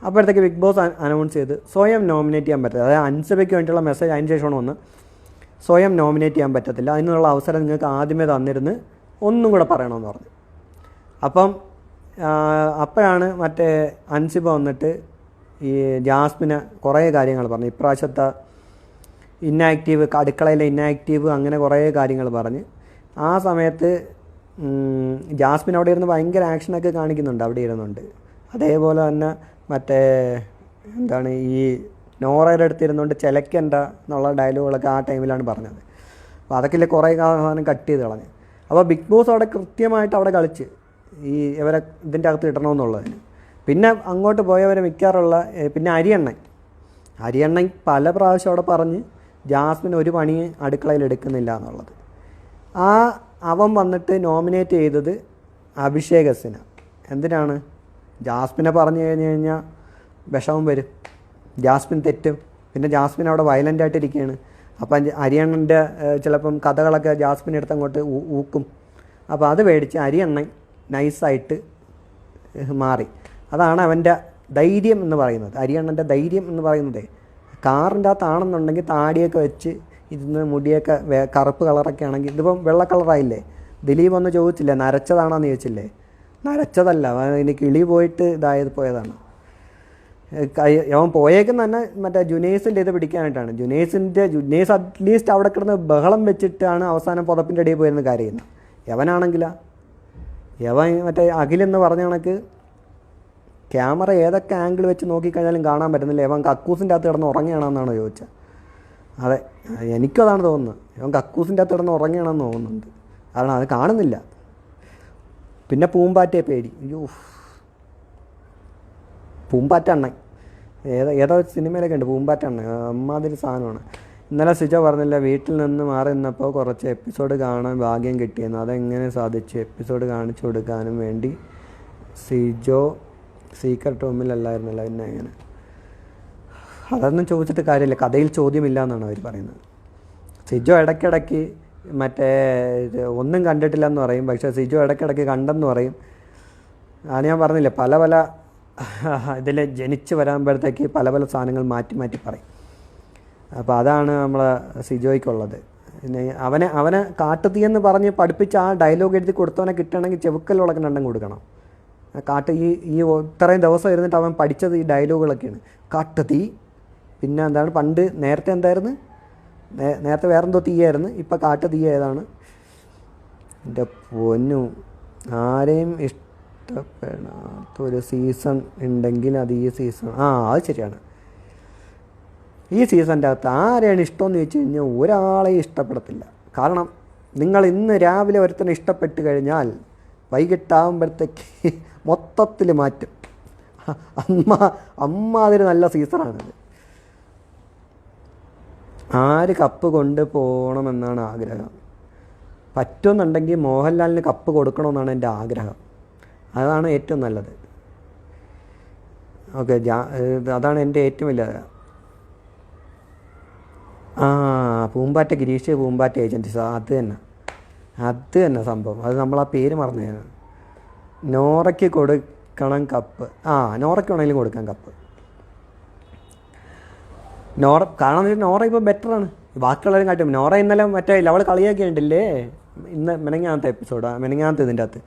അപ്പോഴത്തേക്ക് ബിഗ് ബോസ് അനൗൺസ് ചെയ്ത് സ്വയം നോമിനേറ്റ് ചെയ്യാൻ പറ്റില്ല. അതായത് അൻസിബയ്ക്ക് വേണ്ടിയുള്ള മെസ്സേജ് അതിന് ശേഷമാണ് വന്ന് സ്വയം നോമിനേറ്റ് ചെയ്യാൻ പറ്റത്തില്ല, അതിനുള്ള അവസരം നിങ്ങൾക്ക് ആദ്യമേ തന്നിരുന്ന് ഒന്നും കൂടെ പറയണമെന്ന് പറഞ്ഞു. അപ്പോഴാണ് മറ്റേ അൻസിബ വന്നിട്ട് ഈ ജാസ്മിന് കുറേ കാര്യങ്ങൾ പറഞ്ഞു. ഇപ്രാവശ്യത്തെ ഇന്നാക്റ്റീവ്, അടുക്കളയിലെ ഇന്നാക്റ്റീവ്, അങ്ങനെ കുറേ കാര്യങ്ങൾ പറഞ്ഞ്. ആ സമയത്ത് ജാസ്മിൻ അവിടെ ഇരുന്ന് ഭയങ്കര ആക്ഷനൊക്കെ കാണിക്കുന്നുണ്ട്, അവിടെ ഇരുന്നുണ്ട്. അതേപോലെ തന്നെ മറ്റേ എന്താണ് ഈ നോറയുടെ അടുത്തിരുന്നുകൊണ്ട് ചിലക്കണ്ട എന്നുള്ള ഡയലോഗുകളൊക്കെ ആ ടൈമിലാണ് പറഞ്ഞത്. അപ്പോൾ അതൊക്കെ കുറേ സാധനം കട്ട് ചെയ്ത് കളഞ്ഞ്. അപ്പോൾ ബിഗ് ബോസ് അവിടെ കൃത്യമായിട്ട് അവിടെ കളിച്ച് ഈ ഇവരെ ഇതിൻ്റെ അകത്ത് ഇടണമെന്നുള്ളതിന്. പിന്നെ അങ്ങോട്ട് പോയവരെ മിക്കാറുള്ള പിന്നെ അരിയണ്ണൻ പല പ്രാവശ്യം അവിടെ പറഞ്ഞ് ജാസ്മിൻ ഒരു പണി അടുക്കളയിൽ എടുക്കുന്നില്ല എന്നുള്ളത്. അവൻ വന്നിട്ട് നോമിനേറ്റ് ചെയ്തത് അഭിഷേക് എസ്സിനെ. എന്തിനാണ്? ജാസ്മിനെ പറഞ്ഞു കഴിഞ്ഞാൽ വിഷമം വരും, ജാസ്മിൻ തെറ്റും, പിന്നെ ജാസ്മിൻ അവിടെ വയലൻ്റായിട്ടിരിക്കുകയാണ്. അപ്പം അരിയണ്ണൻ്റെ ചിലപ്പം കഥകളൊക്കെ ജാസ്മിൻ എടുത്ത് അങ്ങോട്ട് ഊക്കും. അപ്പോൾ അത് പേടിച്ച് അരിയണ്ണൻ നൈസായിട്ട് മാറി. അതാണ് അവൻ്റെ ധൈര്യം എന്ന് പറയുന്നത്. അരിയണ്ണൻ്റെ ധൈര്യം എന്ന് പറയുന്നത് കാറിൻ്റെ അകത്താണെന്നുണ്ടെങ്കിൽ താടിയൊക്കെ വെച്ച് ഇരുന്ന് മുടിയൊക്കെ കറുപ്പ് കളറൊക്കെ ആണെങ്കിൽ ഇതിപ്പം വെള്ള കളറായില്ലേ. ദിലീപ് ഒന്ന് ചോദിച്ചില്ലേ നരച്ചതാണോന്ന് ചോദിച്ചില്ലേ? നരച്ചതല്ല, ഇനി കിളി പോയിട്ട് പോയതാണ്. അവൻ പോയേക്കും തന്നെ മറ്റേ ജുനൈസിൻ്റെ ഇത് പിടിക്കാനായിട്ടാണ്. ജുനൈസ് അറ്റ്ലീസ്റ്റ് അവിടെ കിടന്ന് ബഹളം വെച്ചിട്ടാണ് അവസാനം പുതപ്പിൻ്റെ അടിയിൽ പോയിരുന്ന കരയുന്നത്. യവനാണെങ്കിലാ മറ്റേ അഖിലെന്ന് പറഞ്ഞ കണക്ക് ക്യാമറ ഏതൊക്കെ ആംഗിൾ വെച്ച് നോക്കിക്കഴിഞ്ഞാലും കാണാൻ പറ്റുന്നില്ല. യവൻ കക്കൂസിൻ്റെ അകത്ത് കിടന്ന് ഉറങ്ങിയാണെന്നാണ് ചോദിച്ചത്. അതെ, എനിക്കതാണ് തോന്നുന്നത്. യവൻ കക്കൂസിൻ്റെ അകത്ത് കിടന്ന് ഉറങ്ങിയാണെന്ന് തോന്നുന്നുണ്ട്. കാരണം അത് കാണുന്നില്ല. പിന്നെ പൂമ്പാറ്റയെ പേടി. അയ്യോ, പൂമ്പാറ്റ അണ്ണൻ ഏതോ സിനിമയിലൊക്കെ ഉണ്ട് പൂമ്പാറ്റ അണ്ണൻ, അമ്മാതിരി സാധനമാണ്. ഇന്നലെ സിജോ പറഞ്ഞില്ല വീട്ടിൽ നിന്ന് മാറി നിന്നപ്പോൾ കുറച്ച് എപ്പിസോഡ് കാണാൻ ഭാഗ്യം കിട്ടിയെന്ന്. അതെങ്ങനെ സാധിച്ചു? എപ്പിസോഡ് കാണിച്ചു കൊടുക്കാനും വേണ്ടി സിജോ സീക്രട്ട് റൂമിലല്ലായിരുന്നല്ല, പിന്നെ എങ്ങനെ? അതൊന്നും ചോദിച്ചിട്ട് കാര്യമില്ല, കഥയിൽ ചോദ്യമില്ല എന്നാണ് അവർ പറയുന്നത്. സിജോ ഇടയ്ക്കിടയ്ക്ക് മറ്റേ ഒന്നും കണ്ടിട്ടില്ല എന്ന് പറയും, പക്ഷേ സിജോ ഇടയ്ക്കിടയ്ക്ക് കണ്ടെന്ന് പറയും. അത് ഞാൻ പറഞ്ഞില്ലേ, പല പല ഇതിൽ ജനിച്ച് വരുമ്പോഴത്തേക്ക് പല പല സാധനങ്ങൾ മാറ്റി മാറ്റി പറയും. അപ്പോൾ അതാണ് നമ്മളെ സിജോയ്ക്കുള്ളത്. പിന്നെ അവനെ കാട്ടുതീയെന്ന് പറഞ്ഞ് പഠിപ്പിച്ച് ആ ഡയലോഗ് എഴുതി കൊടുത്തവനെ കിട്ടണമെങ്കിൽ ചെവുക്കലുള്ളൊക്കെ രണ്ടും കൊടുക്കണം. ഈ ഇത്രയും ദിവസം ഇരുന്നിട്ട് അവൻ പഠിച്ചത് ഈ ഡയലോഗുകളൊക്കെയാണ്. കാട്ടുതീ, പിന്നെ എന്താണ് നേരത്തെ എന്തായിരുന്നു, നേരത്തെ വേറെന്തോ തീയായിരുന്നു, ഇപ്പം കാട്ടുതീയേതാണ്. എൻ്റെ പൊന്നു, ആരെയും ഇഷ്ടപ്പെടാത്തൊരു സീസൺ ഉണ്ടെങ്കിൽ അത് ഈ സീസൺ. അത് ശരിയാണ്. ഈ സീസണിൻ്റെ അകത്ത് ആരെയാണ് ഇഷ്ടമെന്ന് ചോദിച്ചു കഴിഞ്ഞാൽ ഒരാളെയും ഇഷ്ടപ്പെടത്തില്ല. കാരണം നിങ്ങൾ ഇന്ന് രാവിലെ ഒരുത്തനെ ഇഷ്ടപ്പെട്ട് കഴിഞ്ഞാൽ വൈകിട്ടാകുമ്പോഴത്തേക്ക് മൊത്തത്തിൽ മാറ്റും. അമ്മാതിരി നല്ല സീസണാണിത്. ആര് കപ്പ് കൊണ്ടുപോകണമെന്നാണ് ആഗ്രഹം. പറ്റുമെന്നുണ്ടെങ്കിൽ മോഹൻലാലിന് കപ്പ് കൊടുക്കണമെന്നാണ് എൻ്റെ ആഗ്രഹം. അതാണ് ഏറ്റവും നല്ലത്. ഓക്കെ, അതാണ് എൻ്റെ ഏറ്റവും വലിയ. പൂമ്പാറ്റ ഗിരീഷ്, പൂമ്പാറ്റ ഏജൻസീസ്, അത് തന്നെ സംഭവം. അത് നമ്മൾ ആ പേര് മറന്നു. നോറയ്ക്ക് കൊടുക്കണം കപ്പ്. നോറയ്ക്ക് വേണമെങ്കിലും കൊടുക്കാം കപ്പ്. കാരണം നോറ ഇപ്പോൾ ബെറ്ററാണ് ബാക്കിയുള്ളവരും കാട്ടും. നോറ ഇന്നലെ മറ്റേ അവൾ കളിയൊക്കെ ഉണ്ടല്ലേ, ഇന്ന് മെനങ്ങാത്ത എപ്പിസോഡാ, മെനങ്ങാത്ത ഇതിൻ്റെ അകത്ത്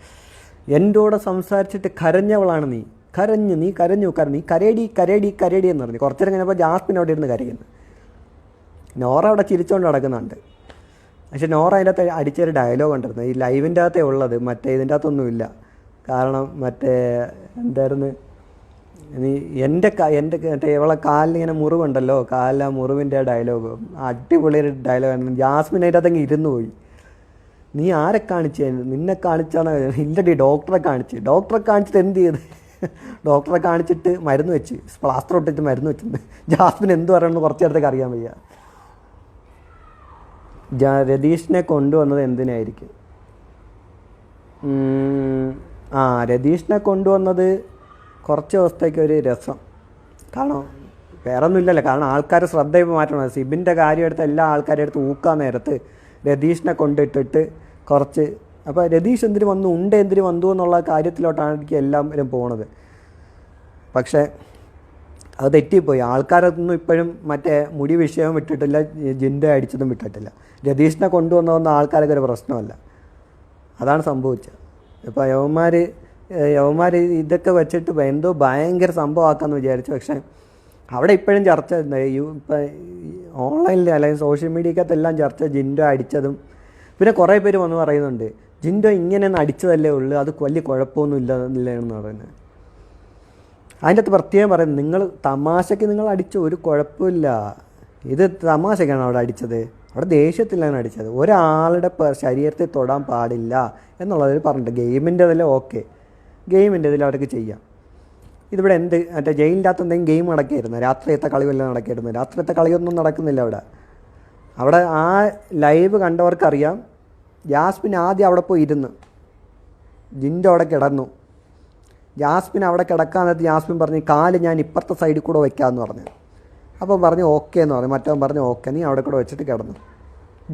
എൻ്റെ കൂടെ സംസാരിച്ചിട്ട് കരഞ്ഞവളാണ് നീ കരഞ്ഞു കരേടി എന്ന് പറഞ്ഞു. കുറച്ചേരം കഴിഞ്ഞപ്പോൾ ജാസ്മിൻ അവിടെ ഇരുന്ന് കരയുന്നു. നോറ അവിടെ ചിരിച്ചുകൊണ്ട് നടക്കുന്നുണ്ട്. പക്ഷെ നോറ അതിൻ്റെ അകത്ത് അടിച്ചൊരു ഡയലോഗ് ഉണ്ടായിരുന്നു, ഈ ലൈവിൻ്റെ അകത്തേ ഉള്ളത്, മറ്റേ ഇതിൻ്റെ അകത്തൊന്നുമില്ല. കാരണം മറ്റേ എന്തായിരുന്നു, എൻ്റെ മറ്റേ ഇവളെ കാലിലിങ്ങനെ മുറിവുണ്ടല്ലോ, കാലിൽ ആ മുറിവിൻ്റെ ഡയലോഗ് അടിപൊളിയൊരു ഡയലോഗായിരുന്നു. ജാസ്മിൻ അതിൻ്റെ അകത്തങ്ങ് ഇരുന്ന് പോയി. നീ ആരെ കാണിച്ചായിരുന്നു? നിന്നെ കാണിച്ചാണ്? ഇല്ലടി, ഡോക്ടറെ കാണിച്ചിട്ട് എന്ത് ചെയ്ത്? ഡോക്ടറെ കാണിച്ചിട്ട് മരുന്ന് വെച്ച്, പ്ലാസ്റ്റർ ഇട്ടിട്ട് മരുന്ന് വെച്ചിട്ടുണ്ട്. ജാസ്മിൻ എന്ത് പറയണമെന്ന് കുറച്ച് നേരത്തേക്ക് അറിയാൻ വയ്യ. രതീഷിനെ കൊണ്ടുവന്നത് എന്തിനായിരിക്കും? രതീഷിനെ കൊണ്ടുവന്നത് കുറച്ച് ദിവസത്തേക്ക് ഒരു രസം. കാരണം വേറെ ഒന്നുമില്ലല്ലോ, കാരണം ആൾക്കാർ ശ്രദ്ധ മാറ്റണം. സിബിൻ്റെ കാര്യം എടുത്ത് എല്ലാ ആൾക്കാരുടെ അടുത്ത് ഊക്കാൻ നേരത്ത് രതീഷിനെ കൊണ്ടിട്ടിട്ട് കുറച്ച്, അപ്പോൾ രതീഷ് എന്തിനു വന്നു, എന്തിനു വന്നു എന്നുള്ള കാര്യത്തിലോട്ടാണ് എനിക്ക് എല്ലാവരും പോണത്. പക്ഷേ അത് തെറ്റിപ്പോയി. ആൾക്കാരൊന്നും ഇപ്പോഴും മറ്റേ മുടി വിഷയം വിട്ടിട്ടില്ല, ജിൻ്റെ അടിച്ചതും വിട്ടിട്ടില്ല. രതീഷിനെ കൊണ്ടുവന്നതൊന്നും ആൾക്കാർക്ക് ഒരു പ്രശ്നമല്ല. അതാണ് സംഭവിച്ചത്. ഇപ്പോൾ യവന്മാർ ഇതൊക്കെ വെച്ചിട്ട് എന്തോ ഭയങ്കര സംഭവമാക്കാമെന്ന് വിചാരിച്ചു. പക്ഷേ അവിടെ ഇപ്പോഴും ചർച്ച ഇപ്പം ഓൺലൈനിൽ അല്ലെങ്കിൽ സോഷ്യൽ മീഡിയക്കകത്തെല്ലാം ചർച്ച ജിൻഡോ അടിച്ചതും. പിന്നെ കുറേ പേര് വന്ന് പറയുന്നുണ്ട് ജിൻഡോ ഇങ്ങനെയൊന്നും അടിച്ചതല്ലേ ഉള്ളൂ, അത് വലിയ കുഴപ്പമൊന്നും ഇല്ലെന്ന് പറയുന്നത്. അതിൻ്റെ അകത്ത് പ്രത്യേകം പറയുന്നത്, നിങ്ങൾ തമാശയ്ക്ക് നിങ്ങൾ അടിച്ചു, ഒരു കുഴപ്പമില്ല. ഇത് തമാശയ്ക്കാണ് അവിടെ അടിച്ചത്, അവിടെ ദേഷ്യത്തിലാണ് അടിച്ചത്. ഒരാളുടെ ശരീരത്തിൽ തൊടാൻ പാടില്ല എന്നുള്ളതിൽ പറഞ്ഞിട്ട് ഗെയിമിൻ്റെ ഇതിൽ ഓക്കെ, ഗെയിമിൻ്റെ ഇതിൽ അവർക്ക് ചെയ്യാം. ഇതിവിടെ മറ്റേ ജയിലിൻ്റെ അകത്ത് എന്തെങ്കിലും ഗെയിം നടക്കായിരുന്നു, രാത്രിയത്തെ കളി വല്ലതും നടക്കായിരുന്നു. രാത്രിയത്തെ കളിയൊന്നും നടക്കുന്നില്ല അവിടെ. ആ ലൈവ് കണ്ടവർക്കറിയാം, ജാസ്മിൻ ആദ്യം അവിടെ പോയി ഇരുന്ന്, ജിൻഡോ അവിടെ കിടന്നു. ജാസ്മിൻ അവിടെ കിടക്കാൻ നേരത്ത് ജാസ്മിൻ പറഞ്ഞു കാല് ഞാൻ ഇപ്പുറത്തെ സൈഡിൽ കൂടെ വയ്ക്കാമെന്ന് പറഞ്ഞു. അപ്പം പറഞ്ഞു ഓക്കെ എന്ന് പറഞ്ഞു. മറ്റവൻ പറഞ്ഞു ഓക്കെ, നീ അവിടെ കൂടെ വെച്ചിട്ട് കിടന്നു.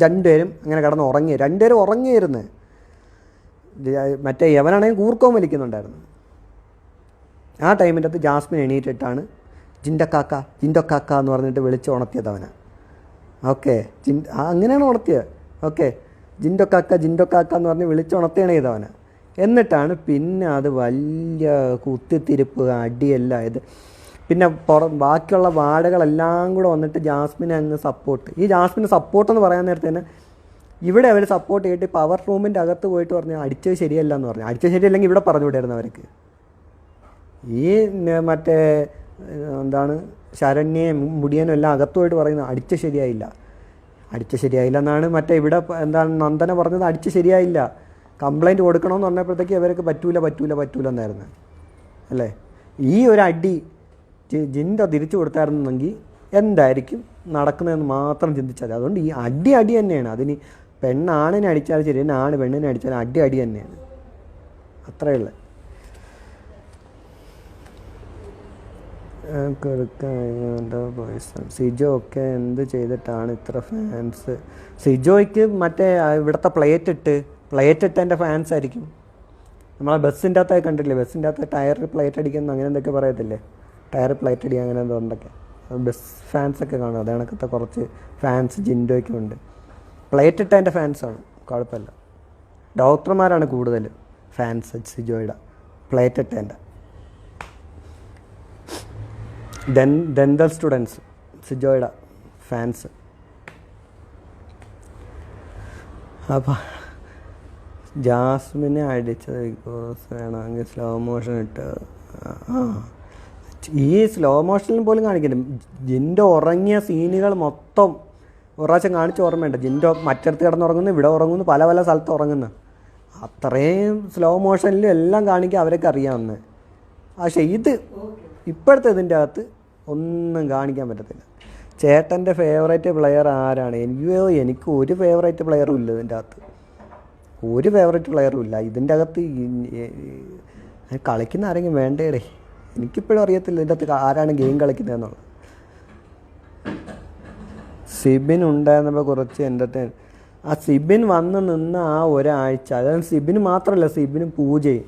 രണ്ടുപേരും അങ്ങനെ കിടന്ന് ഉറങ്ങി. രണ്ടുപേരും ഉറങ്ങിയിരുന്നു. മറ്റേ യവനാണെങ്കിൽ കൂർക്കോം വലിക്കുന്നുണ്ടായിരുന്നു. ആ ടൈമിൻ്റെ അകത്ത് ജാസ്മിൻ എണീറ്റിട്ടാണ് ജിൻഡോ കാക്ക എന്ന് പറഞ്ഞിട്ട് വിളിച്ച് ഉണർത്തിയത് അവനെ. ഓക്കെ അങ്ങനെയാണ് ഉണർത്തിയത്. ഓക്കെ, ജിൻഡോ കാക്ക എന്ന് പറഞ്ഞ് വിളിച്ചുണർത്തുകയാണ് ചെയ്തവനെ. എന്നിട്ടാണ് പിന്നെ അത് വലിയ കുത്തിത്തിരിപ്പ് അടിയെല്ലാം ഇത്. പിന്നെ ബാക്കിയുള്ള വാടകളെല്ലാം കൂടെ വന്നിട്ട് ജാസ്മിനെ അങ്ങ് സപ്പോർട്ട്. ഈ ജാസ്മിന് സപ്പോർട്ടെന്ന് പറയാൻ നേരത്തെ തന്നെ ഇവിടെ അവർ സപ്പോർട്ട് ചെയ്തിട്ട് പവർ റൂമിൻ്റെ അകത്ത് പോയിട്ട് പറഞ്ഞാൽ അടിച്ചത് ശരിയല്ല എന്ന് പറഞ്ഞു. അടിച്ചത് ശരിയല്ലെങ്കിൽ ഇവിടെ പറഞ്ഞു വിടായിരുന്നു അവർക്ക്. ഈ മറ്റേ എന്താണ് ശരണ്യയും മുടിയനും എല്ലാം അകത്ത് പോയിട്ട് പറയുന്നത് അടിച്ച ശരിയായില്ല എന്നാണ്. മറ്റേ ഇവിടെ എന്താണ് നന്ദന പറഞ്ഞത്, അടിച്ച ശരിയായില്ല, കംപ്ലൈൻറ്റ് കൊടുക്കണമെന്ന് പറഞ്ഞപ്പോഴത്തേക്ക് ഇവർക്ക് പറ്റൂല എന്നായിരുന്നു അല്ലേ. ഈ ഒരു അടി ജിൻഡോ തിരിച്ചു കൊടുത്തായിരുന്നെങ്കിൽ എന്തായിരിക്കും നടക്കുന്നതെന്ന് മാത്രം ചിന്തിച്ചാൽ മതി. അതുകൊണ്ട് ഈ അടി തന്നെയാണ്. അതിന് പെണ്ണാണിനെ അടിച്ചാലും ശരി, ആണ് പെണ്ണിനെ അടിച്ചാലും അടി തന്നെയാണ്. അത്രയേ ഉള്ളൂ. സിജോ ഒക്കെ എന്ത് ചെയ്തിട്ടാണ് ഇത്ര ഫാൻസ്? സിജോയ്ക്ക് മറ്റേ ഇവിടുത്തെ പ്ലേറ്റ് ഇട്ടതിൻ്റെ ഫാൻസ് ആയിരിക്കും. നമ്മളെ ബസ്സിൻ്റെ അകത്തൊക്കെ കണ്ടില്ലേ, ബസ്സിൻ്റെ അകത്ത് ടയറിൽ പ്ലേറ്റ് അടിക്കുന്നു അങ്ങനെ എന്തൊക്കെ പറയത്തില്ലേ, ടയർ പ്ലേറ്റ് അടിക്കുക അങ്ങനെ എന്തൊക്കെ ബസ് ഫാൻസൊക്കെ കാണും. അത് കണക്കത്തെ കുറച്ച് ഫാൻസ് ജിൻഡോയ്ക്കും ഉണ്ട്. പ്ലേറ്റ് ഇട്ടതിൻ്റെ ഫാൻസാണ്, കുഴപ്പമില്ല. ഡോക്ടർമാരാണ് കൂടുതൽ ഫാൻസ് സിജോയുടെ പ്ലേറ്റ് ഇട്ടതിൻ്റെ. ഡെൻ്റൽ സ്റ്റുഡൻസ് സിജോയുടെ ഫാൻസ്. അപ്പം ജാസ്മിനെ അടിച്ചത് ബിക്കോസ് വേണമെങ്കിൽ സ്ലോ മോഷൻ ഇട്ട് ഈ സ്ലോ മോഷനിൽ പോലും കാണിക്കുന്നുണ്ട്. ജിൻഡോ ഉറങ്ങിയ സീനുകൾ മൊത്തം ഒരു പ്രാവശ്യം കാണിച്ച് ഓർമ്മയുണ്ട്. ജിൻഡോ മറ്റിടത്ത് കിടന്നുറങ്ങുന്നു, ഇവിടെ ഉറങ്ങുന്നു, പല സ്ഥലത്ത് ഉറങ്ങുന്നു. അത്രയും സ്ലോ മോഷനിലും എല്ലാം കാണിക്കുക അവരൊക്കെ അറിയാമെന്ന്. പക്ഷേ ഇപ്പോഴത്തെ ഇതിൻ്റെ അകത്ത് ഒന്നും കാണിക്കാൻ പറ്റത്തില്ല. ചേട്ടൻ്റെ ഫേവറേറ്റ് പ്ലെയർ ആരാണ്? എനിക്ക് ഒരു ഫേവറേറ്റ് പ്ലെയറും ഇല്ല ഇതിൻ്റെ അകത്ത്, ഒരു ഫേവറേറ്റ് പ്ലെയറും ഇല്ല ഇതിൻ്റെ അകത്ത്. കളിക്കുന്ന ആരെങ്കിലും വേണ്ടേടേ, എനിക്കിപ്പോഴും അറിയത്തില്ല ഇതിൻ്റെ അകത്ത് ആരാണ് ഗെയിം കളിക്കുന്നതെന്നുള്ളത്. സിബിൻ ഉണ്ടായിരുന്നപ്പോൾ കുറച്ച് എൻ്റർടൈൻ. ആ സിബിൻ വന്ന് നിന്ന് ആ ഒരാഴ്ച, അതായത് സിബിന് മാത്രമല്ല സിബിനും പൂജയും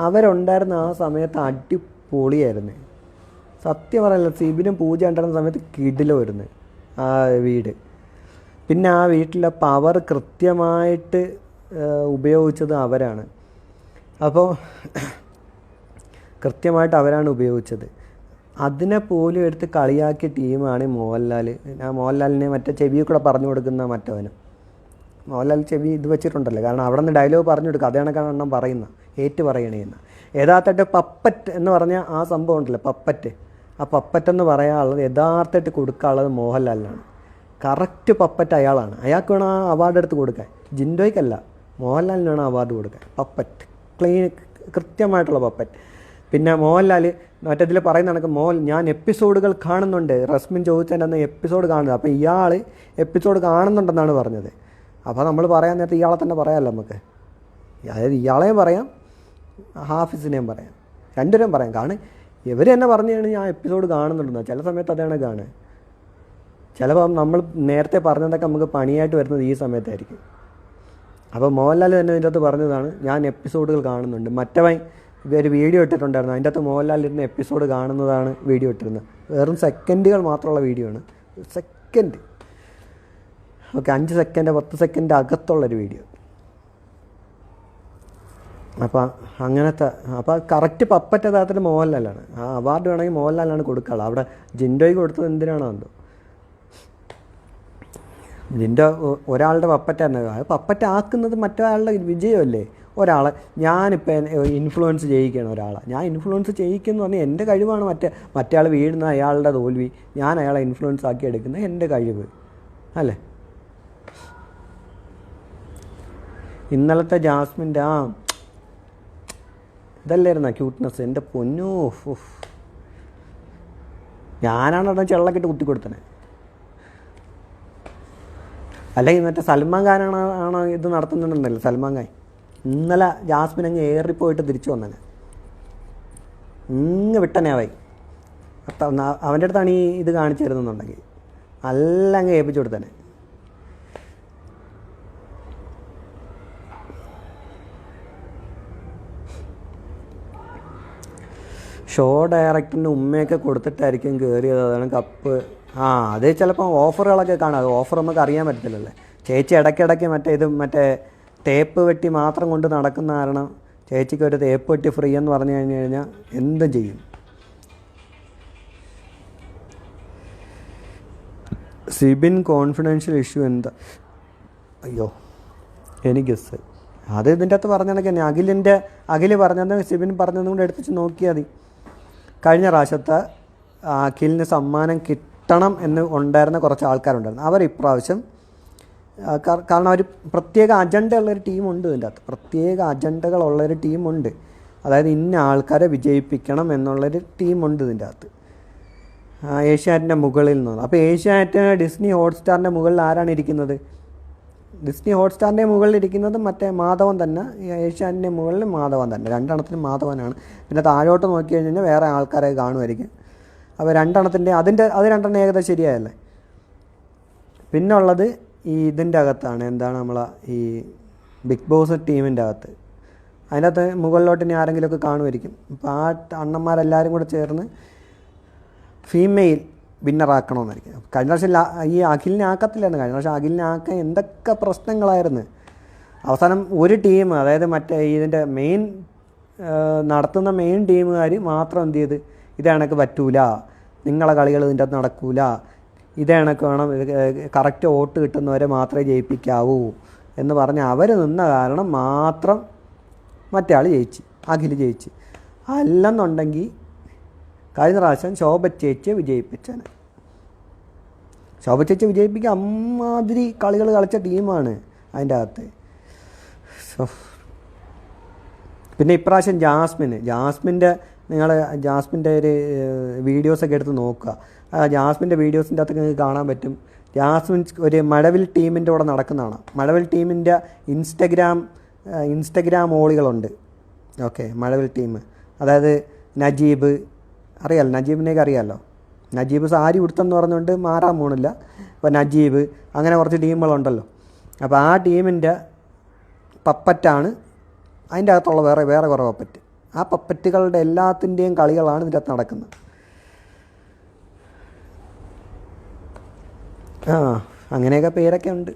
അവരുണ്ടായിരുന്ന ആ സമയത്ത് അടിപൊളിയായിരുന്നു. സത്യം പറയല്ല, സിബിനും പൂജ ഉണ്ടായിരുന്ന സമയത്ത് കിടിലമായിരുന്നു ആ വീട്. പിന്നെ ആ വീട്ടിലെ പവർ കൃത്യമായിട്ട് ഉപയോഗിച്ചത് അവരാണ്. അപ്പോൾ കൃത്യമായിട്ട് അവരാണ് ഉപയോഗിച്ചത്. അതിനെ പോലും എടുത്ത് കളിയാക്കിയ ടീമാണ് മോഹൻലാൽ. മോഹൻലാലിനെ മറ്റേ ചെവിയിൽ കൂടെ പറഞ്ഞു കൊടുക്കുന്ന മറ്റവനും. മോഹൻലാൽ ചെവി ഇത് വെച്ചിട്ടുണ്ടല്ലോ, കാരണം അവിടെ നിന്ന് ഡയലോഗ് പറഞ്ഞു കൊടുക്കുക, അതേ കണക്കാണ് എണ്ണം ഏറ്റു പറയണേന്ന്. യഥാർത്ഥമായിട്ട് പപ്പറ്റ് എന്ന് പറഞ്ഞാൽ ആ സംഭവം ഉണ്ടല്ലോ, ആ പപ്പറ്റെന്ന് പറയാനുള്ളത് യഥാർത്ഥമായിട്ട് കൊടുക്കാനുള്ളത് മോഹൻലാലിനാണ്. കറക്റ്റ് പപ്പറ്റ് അയാളാണ്. അയാൾക്ക് വേണം ആ അവാർഡ് എടുത്ത് കൊടുക്കാൻ, ജിൻഡോയ്ക്കല്ല, മോഹൻലാലിന് വേണം അവാർഡ് കൊടുക്കാൻ. പപ്പറ്റ് കൃത്യമായിട്ടുള്ള പപ്പറ്റ്. പിന്നെ മോഹൻലാൽ മറ്റേതിൽ പറയുന്ന കണക്ക് ഞാൻ എപ്പിസോഡുകൾ കാണുന്നുണ്ട്, റസ്മിൻ ചോദിച്ചതിൻ്റെ അന്ന് എപ്പിസോഡ് കാണുന്നത്. അപ്പോൾ ഇയാൾ എപ്പിസോഡ് കാണുന്നുണ്ടെന്നാണ് പറഞ്ഞത്. അപ്പോൾ നമ്മൾ പറയാൻ നേരത്തെ ഇയാളെ തന്നെ പറയാമല്ലോ നമുക്ക്. അതായത് ഇയാളെയും പറയാം, ഹാഫിസിനെയും പറയാം, രണ്ടുപേരും പറയാം. കാരണം ഇവർ തന്നെ പറഞ്ഞാണ് ഞാൻ എപ്പിസോഡ് കാണുന്നുണ്ടെന്ന്. ചില സമയത്ത് അതാണ് കാണുക. ചിലപ്പോൾ നമ്മൾ നേരത്തെ പറഞ്ഞതൊക്കെ നമുക്ക് പണിയായിട്ട് വരുന്നത് ഈ സമയത്തായിരിക്കും. അപ്പോൾ മോഹൻലാൽ തന്നെ ഇതിൻ്റെ അകത്ത് പറഞ്ഞതാണ് ഞാൻ എപ്പിസോഡുകൾ കാണുന്നുണ്ട്. മറ്റവൻ ഒരു വീഡിയോ ഇട്ടിട്ടുണ്ടായിരുന്നു, അതിൻ്റെ അകത്ത് മോഹൻലാൽ ഇരുന്ന് എപ്പിസോഡ് കാണുന്നതാണ് വീഡിയോ ഇട്ടിരുന്നത്. വെറും സെക്കൻഡുകൾ മാത്രമുള്ള വീഡിയോ ആണ്, സെക്കൻഡ്. ഓക്കെ, 5 സെക്കൻഡ് 10 സെക്കൻഡ് അകത്തുള്ളൊരു വീഡിയോ. അപ്പോൾ അങ്ങനത്തെ കറക്റ്റ് പപ്പറ്റ് യഥാർത്ഥത്തിൽ മോഹൻലാലാണ്. ആ അവാർഡ് വേണമെങ്കിൽ മോഹൻലാലാണ് കൊടുക്കാനുള്ളത്. അവിടെ ജിൻഡോയ്ക്ക് കൊടുത്തത് എന്തിനാണോ എന്തോ. ജിൻഡോ ഒരാളുടെ പപ്പറ്റാണ്. അത് പപ്പറ്റ് ആക്കുന്നത് മറ്റൊരാളുടെ വിജയമല്ലേ. ഒരാളെ ഞാനിപ്പോൾ ഇൻഫ്ലുവൻസ് ചെയ്യിക്കുകയാണ് ഒരാളെ. ഞാൻ ഇൻഫ്ലുവൻസ് ചെയ്യിക്കുമെന്ന് പറഞ്ഞാൽ എൻ്റെ കഴിവാണ്. മറ്റേ ആൾ വീഴുന്ന അയാളുടെ തോൽവി, ഞാൻ അയാളെ ഇൻഫ്ലുവൻസ് ആക്കി എടുക്കുന്നത് എൻ്റെ കഴിവ് അല്ലേ. ഇന്നലത്തെ ജാസ്മിൻ്റെ ഇതല്ലായിരുന്ന ക്യൂട്ട്നെസ്, എൻ്റെ പൊന്നോ. ഞാനാണ് അവിടെ ചെള്ളക്കിട്ട് കുത്തിക്കൊടുത്തനെ. അല്ലെങ്കിൽ മറ്റേ സൽമാൻ ഖാനാണോ ഇത് നടത്തുന്നുണ്ടല്ലോ, സൽമാൻ ഖാൻ. ഇന്നലെ ജാസ്മിൻ അങ്ങ് ഏറിപ്പോയിട്ട് തിരിച്ചു വന്നനെ, വിട്ടനാവായി. അവൻ്റെ അടുത്താണ് ഈ ഇത് കാണിച്ചു തരുന്നുണ്ടെങ്കിൽ നല്ല അങ്ങ് ഏൽപ്പിച്ചു കൊടുത്തനെ. ഷോ ഡയറക്ടറിന് ഉമ്മയൊക്കെ കൊടുത്തിട്ടായിരിക്കും കയറിയത്. അതാണ് കപ്പ് അത് ചിലപ്പോൾ ഓഫറുകളൊക്കെ കാണാം. അത് ഓഫർ നമുക്ക് അറിയാൻ പറ്റത്തില്ലല്ലേ. ചേച്ചി ഇടയ്ക്കിടയ്ക്ക് മറ്റേ തേപ്പ് വെട്ടി മാത്രം കൊണ്ട് നടക്കുന്ന കാരണം ചേച്ചിക്ക് ഒരു തേപ്പ് വെട്ടി ഫ്രീ എന്ന് പറഞ്ഞു കഴിഞ്ഞാൽ എന്തും ചെയ്യും. സിബിൻ കോൺഫിഡൻഷ്യൽ ഇഷ്യൂ എന്താ? അയ്യോ എനിക്ക് അത് ഇതിൻ്റെ അകത്ത് പറഞ്ഞതൊക്കെ തന്നെ. അഖിൽ പറഞ്ഞത് സിബിൻ പറഞ്ഞതും കൂടെ എടുത്തിച്ച് നോക്കിയാൽ മതി. കഴിഞ്ഞ പ്രാവശ്യത്തെ അഖിലിന് സമ്മാനം കിട്ടണം എന്ന് ഉണ്ടായിരുന്ന കുറച്ച് ആൾക്കാരുണ്ടായിരുന്നു. അവർ ഇപ്രാവശ്യം കാരണം ഒരു പ്രത്യേക അജണ്ട ഉള്ളൊരു ടീമുണ്ട് ഇതിൻ്റെ അകത്ത്. പ്രത്യേക അജണ്ടകളുള്ളൊരു ടീമുണ്ട്. അതായത് ഇന്ന ആൾക്കാരെ വിജയിപ്പിക്കണം എന്നുള്ളൊരു ടീമുണ്ട് ഇതിൻ്റെ അകത്ത്. ഏഷ്യാനെറ്റിൻ്റെ മുകളിൽ നിന്ന്. അപ്പോൾ ഏഷ്യാനെറ്റ് ഡിസ്നി ഹോട്ട്സ്റ്റാറിൻ്റെ മുകളിൽ ആരാണ് ഇരിക്കുന്നത്? ഡിസ്നി ഹോട്ട്സ്റ്റാറിൻ്റെ മുകളിൽ ഇരിക്കുന്നത് മറ്റേ മാധവൻ തന്നെ. ഏഷ്യാനെറ്റിൻ്റെ മുകളിൽ മാധവൻ തന്നെ. രണ്ടെണ്ണത്തിനും മാധവനാണ്. പിന്നെ താഴോട്ട് നോക്കി കഴിഞ്ഞാൽ വേറെ ആൾക്കാരെ കാണുമായിരിക്കും. അപ്പോൾ രണ്ടെണ്ണത്തിൻ്റെ അത് രണ്ടെണ്ണം ഏകദേശം ശരിയായല്ലേ. പിന്നെ ഉള്ളത് ഇതിൻ്റെ അകത്താണ്, എന്താണ് നമ്മളെ ഈ ബിഗ് ബോസ് ടീമിൻ്റെ അകത്ത്. അതിൻ്റെ അകത്ത് മുകളിലോട്ട് ഇനി ആരെങ്കിലുമൊക്കെ കാണുമായിരിക്കും. അപ്പോൾ ആ അണ്ണന്മാരെല്ലാവരും കൂടെ ചേർന്ന് ഫീമെയിൽ വിന്നറാക്കണമെന്നായിരിക്കും. കഴിഞ്ഞ പ്രാവശ്യം ഈ അഖിലിനെ ആക്കത്തില്ലായിരുന്നു. കഴിഞ്ഞ പ്രാവശ്യം അഖിലിനെ ആക്കാൻ എന്തൊക്കെ പ്രശ്നങ്ങളായിരുന്നു. അവസാനം ഒരു ടീം, അതായത് മറ്റേ ഇതിൻ്റെ നടത്തുന്ന മെയിൻ ടീമുകാർ മാത്രം എന്ത് ചെയ്ത്, ഇത് കണക്ക് പറ്റൂല, നിങ്ങളെ കളികൾ ഇതിൻ്റെ അകത്ത് നടക്കൂല, ഇത് കണക്ക് വേണം, കറക്റ്റ് വോട്ട് കിട്ടുന്നവരെ മാത്രമേ ജയിപ്പിക്കാവൂ എന്ന് പറഞ്ഞ് അവർ നിന്ന കാരണം മാത്രം മറ്റേ ആൾ ജയിച്ച്, അഖിൽ ജയിച്ച്. അല്ലെന്നുണ്ടെങ്കിൽ കഴിഞ്ഞ പ്രാവശ്യം ശോഭ ചേച്ചിയെ വിജയിപ്പിച്ചാണ്. ശോഭ ചേച്ചി വിജയിപ്പിക്കുക അമ്മാതിരി കളികൾ കളിച്ച ടീമാണ് അതിൻ്റെ അകത്ത്. പിന്നെ ഇപ്രാവശ്യം ജാസ്മിൻ്റെ ഒരു വീഡിയോസൊക്കെ എടുത്ത് നോക്കുക. ജാസ്മിൻ്റെ വീഡിയോസിൻ്റെ അകത്തൊക്കെ നിങ്ങൾക്ക് കാണാൻ പറ്റും. ജാസ്മിൻ ഒരു മഴവിൽ ടീമിൻ്റെ കൂടെ നടക്കുന്നതാണ്. മഴവിൽ ടീമിൻ്റെ ഇൻസ്റ്റഗ്രാം ഓളികളുണ്ട്. ഓക്കെ, മഴവിൽ ടീം, അതായത് നജീബ് അറിയാമല്ലോ, നജീബിനെയൊക്കെ അറിയാമല്ലോ. നജീബ് സാരി ഉടുത്തെന്ന് പറഞ്ഞുകൊണ്ട് മാറാൻ പോണില്ല. അപ്പോൾ നജീബ് അങ്ങനെ കുറച്ച് ടീമുകളുണ്ടല്ലോ. അപ്പോൾ ആ ടീമിൻ്റെ പപ്പറ്റാണ് അതിൻ്റെ അകത്തുള്ള വേറെ കുറേ പപ്പറ്റ്. ആ പപ്പറ്റുകളുടെ എല്ലാത്തിൻ്റെയും കളികളാണ് ഇതിൻ്റെ അകത്ത് നടക്കുന്നത്. അങ്ങനെയൊക്കെ പേരൊക്കെ ഉണ്ട്.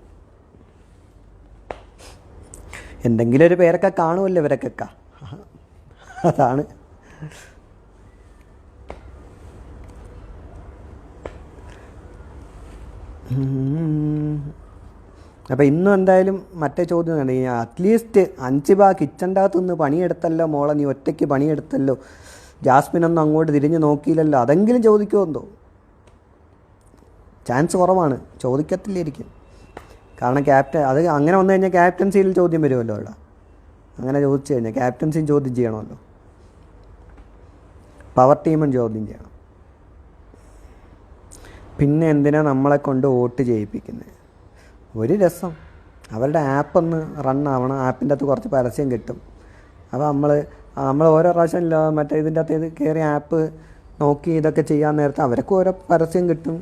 എന്തെങ്കിലും ഒരു പേരൊക്കെ കാണുമല്ലോ ഇവരൊക്കെ. അതാണ്. അപ്പോൾ ഇന്നും എന്തായാലും മറ്റേ ചോദ്യം കണ്ടു. അറ്റ്ലീസ്റ്റ് അൻസിബ കിച്ചൻ്റെ അകത്ത് നിന്ന് പണിയെടുത്തല്ലോ മോളെ, നീ ഒറ്റയ്ക്ക് പണിയെടുത്തല്ലോ, ജാസ്മിനൊന്നും അങ്ങോട്ട് തിരിഞ്ഞ് നോക്കിയില്ലല്ലോ, അതെങ്കിലും ചോദിക്കുമെന്തോ. ചാൻസ് കുറവാണ്, ചോദിക്കത്തില്ലായിരിക്കും. കാരണം അത് അങ്ങനെ വന്നു കഴിഞ്ഞാൽ ക്യാപ്റ്റൻസിയിൽ ചോദ്യം വരുമല്ലോ അവിടെ. അങ്ങനെ ചോദിച്ചു കഴിഞ്ഞാൽ ക്യാപ്റ്റൻസിയും ചോദ്യം ചെയ്യണമല്ലോ, പവർ ടീമും ചോദ്യം ചെയ്യണം. പിന്നെ എന്തിനാ നമ്മളെ കൊണ്ട് വോട്ട് ചെയ്യിപ്പിക്കുന്നത്? ഒരു രസം, അവരുടെ ആപ്പൊന്ന് റണ്ണാവണം, ആപ്പിൻ്റെ അകത്ത് കുറച്ച് പരസ്യം കിട്ടും. അപ്പോൾ നമ്മൾ ഓരോ പ്രാവശ്യം മറ്റേ ഇതിൻ്റെ അകത്ത് ഇത് കയറി ആപ്പ് നോക്കി ഇതൊക്കെ ചെയ്യാൻ നേരത്തെ അവർക്ക് ഓരോ പരസ്യം കിട്ടും,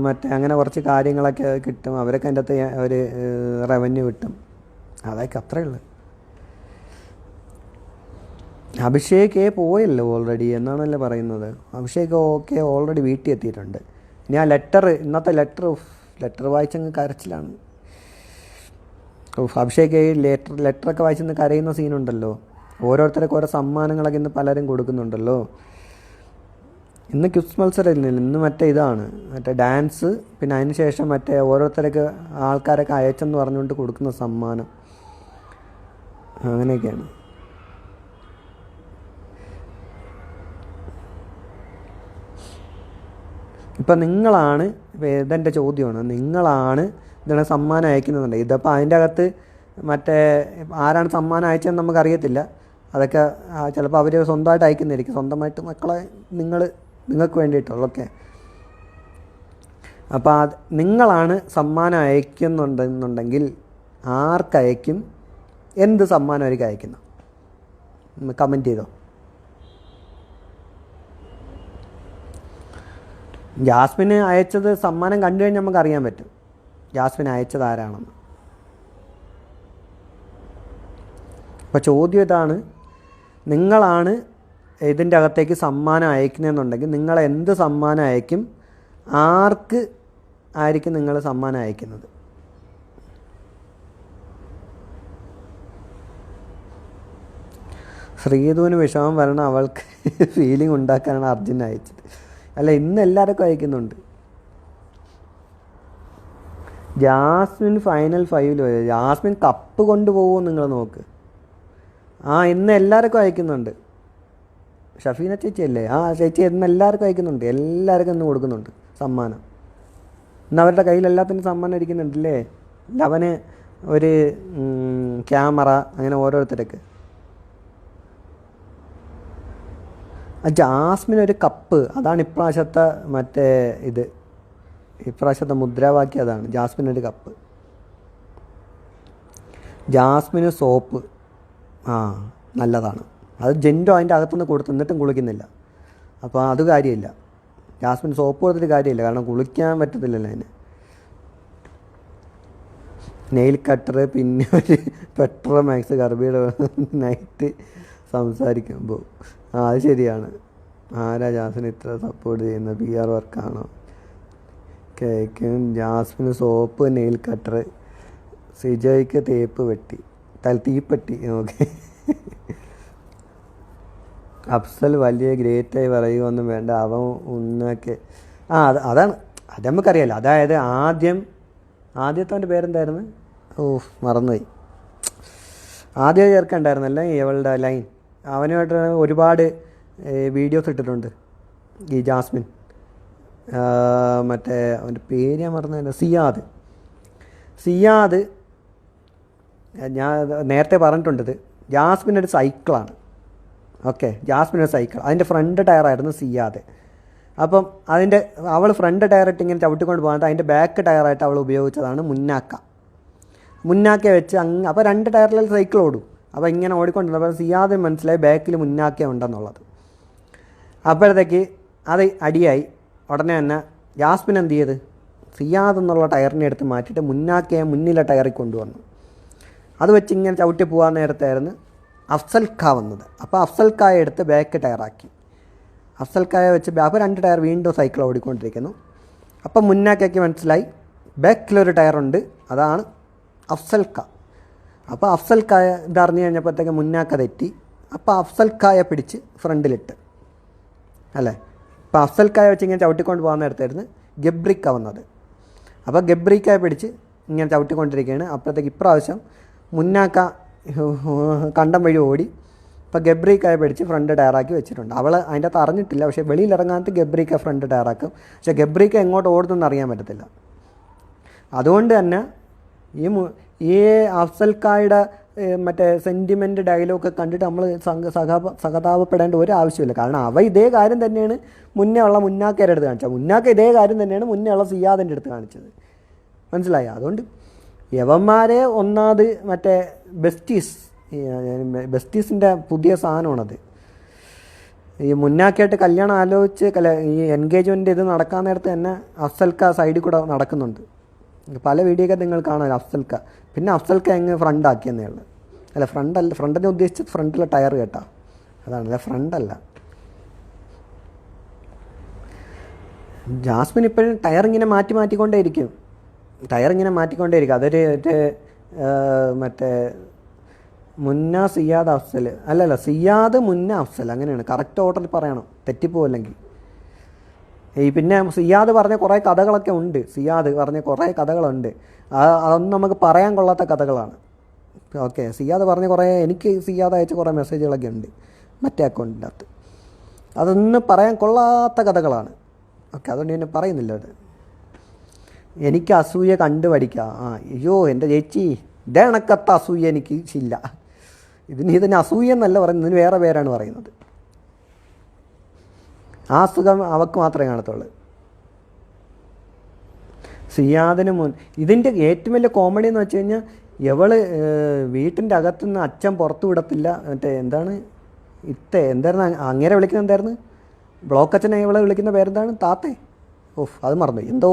മറ്റേ അങ്ങനെ കുറച്ച് കാര്യങ്ങളൊക്കെ കിട്ടും. അവരൊക്കെ അതിൻ്റെ അകത്ത് ഒരു റവന്യൂ കിട്ടും. അതൊക്കെ അത്രയേ ഉള്ളൂ. അഭിഷേക് പോയല്ലോ ഓൾറെഡി എന്നാണല്ലേ പറയുന്നത്. അഭിഷേക് ഓൾറെഡി വീട്ടിൽ എത്തിയിട്ടുണ്ട്. ഇനി ആ ഇന്നത്തെ ലെറ്റർ വായിച്ചങ്ങ് കരച്ചിലാണ്. അഭിഷേക് ലെറ്ററൊക്കെ വായിച്ചെന്ന് കരയുന്ന സീനുണ്ടല്ലോ. ഓരോരുത്തരൊക്കെ ഓരോ സമ്മാനങ്ങളൊക്കെ ഇന്ന് പലരും കൊടുക്കുന്നുണ്ടല്ലോ. ഇന്ന് ക്വിസ് മത്സരം ഇല്ല, ഇന്ന് മറ്റേ ഡാൻസ്, പിന്നെ അതിന് ശേഷം മറ്റേ ഓരോരുത്തരൊക്കെ ആൾക്കാരൊക്കെ അയച്ചെന്ന് പറഞ്ഞുകൊണ്ട് കൊടുക്കുന്ന സമ്മാനം, അങ്ങനെയൊക്കെയാണ്. ഇപ്പം നിങ്ങളാണ്, ഇതെൻ്റെ ചോദ്യമാണ്, നിങ്ങളാണ് ഇതിനെ സമ്മാനം അയക്കുന്നുണ്ട്. ഇതിപ്പോൾ അതിൻ്റെ അകത്ത് മറ്റേ ആരാണ് സമ്മാനം അയച്ചതെന്ന് നമുക്കറിയത്തില്ല. അതൊക്കെ ചിലപ്പോൾ അവർ സ്വന്തമായിട്ട് അയക്കുന്നതായിരിക്കും, സ്വന്തമായിട്ട് മക്കളെ നിങ്ങൾക്ക് വേണ്ടിയിട്ടുള്ളതൊക്കെ. അപ്പോൾ നിങ്ങളാണ് സമ്മാനം അയക്കുന്നുണ്ടെന്നുണ്ടെങ്കിൽ ആർക്കയക്കും, എന്ത് സമ്മാനം അവർക്ക് അയക്കുന്നു? കമൻറ്റ് ചെയ്തോ. ജാസ്മിന് അയച്ചത് സമ്മാനം കണ്ടു കഴിഞ്ഞാൽ നമുക്ക് അറിയാൻ പറ്റും ജാസ്മിൻ അയച്ചത് ആരാണെന്ന്. അപ്പോൾ ചോദ്യം ഇതാണ്, നിങ്ങളാണ് ഇതിൻ്റെ അകത്തേക്ക് സമ്മാനം അയക്കുന്നതെന്നുണ്ടെങ്കിൽ നിങ്ങൾ എന്ത് സമ്മാനം അയക്കും, ആർക്ക് ആയിരിക്കും നിങ്ങൾ സമ്മാനം അയക്കുന്നത്? ശ്രീധുവിന് വിഷമം വരണം, അവൾക്ക് ഫീലിംഗ് ഉണ്ടാക്കാനാണ് അർജുൻ അയച്ചത്. അല്ല, ഇന്ന് എല്ലാവർക്കും അയക്കുന്നുണ്ട്. ജാസ്മിൻ ഫൈനൽ 5 വരും. ജാസ്മിൻ കപ്പ് കൊണ്ടുപോകുമോ നിങ്ങൾ നോക്ക്. ഇന്ന് എല്ലാവർക്കും അയക്കുന്നുണ്ട്. ഷഫീന ചേച്ചി അല്ലേ? ചേച്ചി ഇന്ന് എല്ലാവർക്കും അയക്കുന്നുണ്ട്. എല്ലാവർക്കും ഇന്ന് കൊടുക്കുന്നുണ്ട് സമ്മാനം. ഇന്ന് അവരുടെ കയ്യിൽ എല്ലാത്തിനും സമ്മാനം ഇരിക്കുന്നുണ്ടല്ലേ. അവന് ഒരു ക്യാമറ, അങ്ങനെ ഓരോരുത്തർക്ക്. ജാസ്മിൻ ഒരു കപ്പ്, അതാണ് ഇപ്രാവശ്യത്തെ മറ്റേ ഇത്, ഇപ്രാവശ്യത്തെ മുദ്രാവാക്യം അതാണ്. ജാസ്മിൻ ഒരു കപ്പ്. ജാസ്മിന് സോപ്പ്, നല്ലതാണ്. അത് ജെൻഡോ അതിൻ്റെ അകത്തുനിന്ന് കൊടുത്തു, എന്നിട്ടും കുളിക്കുന്നില്ല. അപ്പോൾ അത് കാര്യമില്ല. ജാസ്മിൻ സോപ്പ് കൊടുത്തിട്ട് കാര്യമില്ല, കാരണം കുളിക്കാൻ പറ്റത്തില്ലല്ലോ അതിന്. നെയിൽ കട്ടർ, പിന്നെ ഒരു പെട്രോമാക്സ് ഗർഭിയുടെ നൈറ്റ് സംസാരിക്കുമ്പോൾ. അത് ശരിയാണ്. ആരാ ജാസ്മിൻ ഇത്ര സപ്പോർട്ട് ചെയ്യുന്ന PR വർക്കാണോ? കേൾക്കും. ജാസ്മിന് സോപ്പ്, നെയിൽ കട്ടർ, സിജോയ്ക്ക് തേപ്പ് പെട്ടി, തീപ്പെട്ടി. ഓക്കെ. അഫ്സൽ വലിയ ഗ്രേറ്റായി പറയുകയൊന്നും വേണ്ട, അവൻ ഉന്നൊക്കെ. അതാണ്, അത് നമുക്കറിയാലോ. അതായത് ആദ്യത്തെ പേരെന്തായിരുന്നു? മറന്നുപോയി. ആദ്യം ചേർക്കണ്ടായിരുന്നല്ലേ ഇവളുടെ ലൈൻ. അവനുമായിട്ട് ഒരുപാട് വീഡിയോസ് ഇട്ടിട്ടുണ്ട് ഈ ജാസ്മിൻ. മറ്റേ അവൻ്റെ പേര് ഞാൻ മറന്നു. സിയാദ്. ഞാൻ നേരത്തെ പറഞ്ഞിട്ടുണ്ടത്. ജാസ്മിൻ ഒരു സൈക്കിളാണ്. ഓക്കെ, ജാസ്മിൻ ഒരു സൈക്കിൾ. അതിൻ്റെ ഫ്രണ്ട് ടയറായിരുന്നു സിയാദ്. അപ്പം അവൾ ഫ്രണ്ട് ടയറിട്ട് ഇങ്ങനെ ചവിട്ടിക്കൊണ്ട് പോകാൻ അതിൻ്റെ ബാക്ക് ടയറായിട്ട് അവൾ ഉപയോഗിച്ചതാണ് മുന്നാക്ക വെച്ച് അപ്പോൾ 2 ടയറിൽ സൈക്കിൾ ഓടും. അപ്പോൾ ഇങ്ങനെ ഓടിക്കൊണ്ടിരുന്നപ്പോൾ സിയാദിന് മനസ്സിലായി ബാക്കിൽ മുന്നാക്ക ഉണ്ടെന്നുള്ളത്. അപ്പോഴത്തേക്ക് അത് അടിയായി. ഉടനെ തന്നെ ജാസ്മിൻ എന്ത് ചെയ്ത്, സിയാദ് എന്നുള്ള ടയറിനെ എടുത്ത് മാറ്റിയിട്ട് മുന്നാക്കയെ മുന്നിലെ ടയറിൽ കൊണ്ടുവന്നു. അത് വെച്ച് ഇങ്ങനെ ചവിട്ടി പോകാൻ നേരത്തായിരുന്നു അഫ്സൽ ഖാ വന്നത്. അപ്പോൾ അഫ്സൽ ഖായെ എടുത്ത് ബാക്ക് ടയറാക്കി. അഫ്സൽ ഖായെ വെച്ച് അപ്പോൾ 2 ടയർ വീണ്ടും സൈക്കിൾ ഓടിക്കൊണ്ടിരിക്കുന്നു. അപ്പം മുന്നാക്കയ്ക്ക് മനസ്സിലായി ബാക്കിലൊരു ടയറുണ്ട്, അതാണ് അഫ്സൽ ഖാ. അപ്പോൾ അഫ്സൽ ഖായ ഇതറിഞ്ഞു കഴിഞ്ഞപ്പോഴത്തേക്ക് മുന്നാക്ക തെറ്റി. അപ്പോൾ അഫ്സൽ ഖായെ പിടിച്ച് ഫ്രണ്ടിലിട്ട്, അല്ലേ? ഇപ്പോൾ അഫ്സൽ ഖായെ വെച്ച് ഇങ്ങനെ ചവിട്ടിക്കൊണ്ട് പോകാൻ നേരത്തായിരുന്നു ഗബ്രിക്ക വന്നത്. അപ്പോൾ ഗബ്രിക്കയെ പിടിച്ച് ഇങ്ങനെ ചവിട്ടിക്കൊണ്ടിരിക്കുകയാണ്. അപ്പോഴത്തേക്ക് ഇപ്രാവശ്യം മുന്നാക്ക കണ്ടം വഴി ഓടി. ഇപ്പോൾ ഗബ്രിക്കയെ പിടിച്ച് ഫ്രണ്ട് ടയറാക്കി വെച്ചിട്ടുണ്ട്. അവൾ അതിൻ്റെ അകത്ത് അറിഞ്ഞിട്ടില്ല. പക്ഷേ വെളിയിലിറങ്ങാത്ത ഗബ്രിക്ക ഫ്രണ്ട് ടയറാക്കും. പക്ഷേ ഗബ്രിക്ക എങ്ങോട്ട് ഓടുന്നതെന്ന് അറിയാൻ പറ്റത്തില്ല. അതുകൊണ്ട് തന്നെ ഈ അഫ്സൽ ഖായുടെ മറ്റേ സെൻറ്റിമെൻറ്റ് ഡയലോഗൊക്കെ കണ്ടിട്ട് നമ്മൾ സഹതാപപ്പെടേണ്ട ഒരു ആവശ്യമില്ല. കാരണം ഇതേ കാര്യം തന്നെയാണ് മുന്നേ ഉള്ള മുന്നാക്കയുടെ അടുത്ത് കാണിച്ചത്. മുന്നാക്ക ഇതേ കാര്യം തന്നെയാണ് മുന്നേ ഉള്ള സിയാദിൻ്റെ അടുത്ത് കാണിച്ചത്. മനസ്സിലായി? അതുകൊണ്ട് യവന്മാരെ ഒന്നാമത് മറ്റേ ബെസ്റ്റീസിൻ്റെ പുതിയ സാധനമാണത്. ഈ മുന്നാക്കായിട്ട് കല്യാണം ആലോചിച്ച് ഈ എൻഗേജ്മെൻ്റ് ഇത് നടക്കാൻ നേരത്ത് തന്നെ അഫ്സൽ ഖാ സൈഡിൽ കൂടെ നടക്കുന്നുണ്ട്. പല വീഡിയോ ഒക്കെ നിങ്ങൾ കാണുമല്ലോ അഫ്സൽ ഖാ. പിന്നെ അഫ്സൽ ഖാ എങ്ങ് ഫ്രണ്ടാക്കിയെന്നേ ഉള്ളൂ. അല്ല, ഫ്രണ്ടിനെ ഉദ്ദേശിച്ചത് ഫ്രണ്ടിലെ ടയർ കേട്ടോ, അതാണ്. അല്ല, ഫ്രണ്ടല്ല. ജാസ്മിൻ ഇപ്പോഴും ടയർ ഇങ്ങനെ മാറ്റിക്കൊണ്ടേയിരിക്കും. അതൊരു മറ്റേ മുന്ന സിയാദ് അഫ്സൽ, അല്ലല്ല, സിയാദ് മുന്ന അഫ്സൽ, അങ്ങനെയാണ് കറക്റ്റ് ഓർഡറിൽ പറയണം, തെറ്റിപ്പോല്ലെങ്കിൽ. പിന്നെ സിയാദ് പറഞ്ഞ കുറേ കഥകളൊക്കെ ഉണ്ട്. അതൊന്നും നമുക്ക് പറയാൻ കൊള്ളാത്ത കഥകളാണ്. ഓക്കെ, സിയാദ് പറഞ്ഞ എനിക്ക് സിയാദ് അയച്ച കുറേ മെസ്സേജുകളൊക്കെ ഉണ്ട് മറ്റേ അക്കൗണ്ടിൻ്റെ അകത്ത്. അതൊന്നും പറയാൻ കൊള്ളാത്ത കഥകളാണ്. ഓക്കെ, അതുകൊണ്ട് ഞാൻ പറയുന്നില്ല. അത് എനിക്ക് അസൂയ കണ്ടുപഠിക്കാം. അയ്യോ എൻ്റെ ചേച്ചി, ഇതേ കണക്കത്ത അസൂയ എനിക്ക് ഇല്ല. ഇതിന് അസൂയ എന്നല്ല പറയുന്നത്, ഇതിന് വേറെ പേരാണ് പറയുന്നത്. ആ സുഖം അവൾക്ക് മാത്രമേ കാണത്തുള്ളൂ. സിയാദിന് ഇതിൻ്റെ ഏറ്റവും വലിയ കോമഡി എന്ന് വെച്ച് കഴിഞ്ഞാൽ ഇവള് വീട്ടിൻ്റെ അകത്തുനിന്ന് അച്ഛൻ പുറത്തു വിടത്തില്ല. മറ്റേ എന്തായിരുന്നു അങ്ങനെ വിളിക്കുന്നത്? എന്തായിരുന്നു ബ്ലോക്ക് അച്ഛനെ ഇവളെ വിളിക്കുന്ന പേരെന്താണ്? താത്തേ. അത് മറന്നു. എന്തോ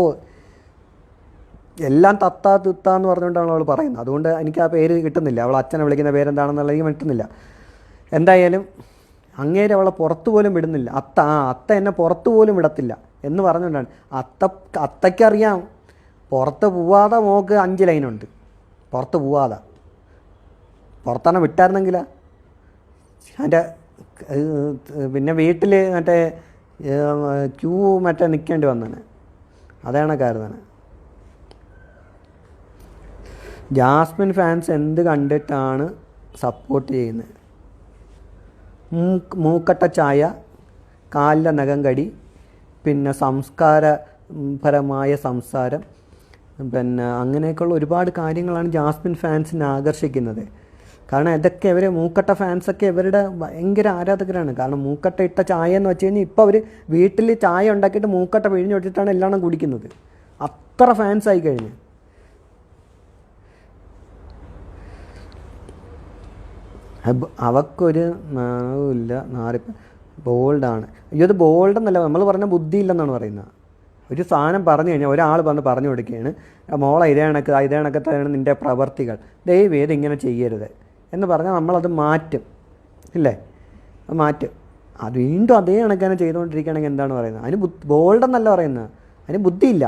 എല്ലാം തിത്താന്ന് പറഞ്ഞുകൊണ്ടാണ് അവൾ പറയുന്നത്. അതുകൊണ്ട് എനിക്ക് ആ പേര് കിട്ടുന്നില്ല. അവൾ അച്ഛനെ വിളിക്കുന്ന പേരെന്താണെന്നുള്ളത് എനിക്ക് കിട്ടുന്നില്ല. എന്തായാലും അങ്ങേരെ അവളെ പുറത്തു പോലും വിടുന്നില്ല. അത്ത എന്നെ പുറത്തു പോലും വിടത്തില്ല എന്ന് പറഞ്ഞുകൊണ്ടാണ്. അത്തയ്ക്കറിയാം പുറത്ത് പോവാതെ മോക്ക് 5 ലൈനുണ്ട്, പുറത്ത് പോവാതെ. പുറത്താണ് വിട്ടായിരുന്നെങ്കിലാ അതിൻ്റെ പിന്നെ വീട്ടിൽ മറ്റേ ക്യൂ മറ്റേ നിൽക്കേണ്ടി വന്നേനെ. അതാണ് കാരണം. ജാസ്മിൻ ഫാൻസ് എന്ത് കണ്ടിട്ടാണ് സപ്പോർട്ട് ചെയ്യുന്നത്? മൂക്കട്ട ചായ, കാലിലെ നഖം കടി, പിന്നെ സംസ്കാരപരമായ സംസാരം, പിന്നെ അങ്ങനെയൊക്കെയുള്ള ഒരുപാട് കാര്യങ്ങളാണ് ജാസ്മിൻ ഫാൻസിനെ ആകർഷിക്കുന്നത്. കാരണം ഇതൊക്കെ ഇവർ മൂക്കട്ട ഫാൻസൊക്കെ ഇവരുടെ ഭയങ്കര ആരാധകരാണ്. കാരണം മൂക്കട്ട ഇട്ട ചായ എന്ന് വെച്ച് കഴിഞ്ഞാൽ ഇപ്പോൾ അവർ വീട്ടിൽ ചായ ഉണ്ടാക്കിയിട്ട് മൂക്കട്ട പിഴിഞ്ഞ് വെച്ചിട്ടാണ് എല്ലാം കുടിക്കുന്നത്. അത്ര ഫാൻസായി കഴിഞ്ഞ്. അവക്കൊരു നാണവുമില്ല, ബോൾഡാണ്. അയ്യോ അത് ബോൾഡെന്നല്ല, നമ്മൾ പറഞ്ഞ ബുദ്ധിയില്ലെന്നാണ് പറയുന്നത്. ഒരു സാധനം പറഞ്ഞു കഴിഞ്ഞാൽ ഒരാൾ പറഞ്ഞു കൊടുക്കുകയാണ്, മോളെ ഇതേ കണക്കത്താണ് നിൻ്റെ പ്രവർത്തികൾ, ദയവേത് ഇങ്ങനെ ചെയ്യരുത് എന്ന് പറഞ്ഞാൽ നമ്മളത് മാറ്റും, ഇല്ലേ? അത് മാറ്റും. അത് വീണ്ടും അതേ കണക്കാണ് ചെയ്തുകൊണ്ടിരിക്കുകയാണെങ്കിൽ എന്താണ് പറയുന്നത്? അതിന് ബോൾഡെന്നല്ല പറയുന്നത്, അതിന് ബുദ്ധിയില്ല.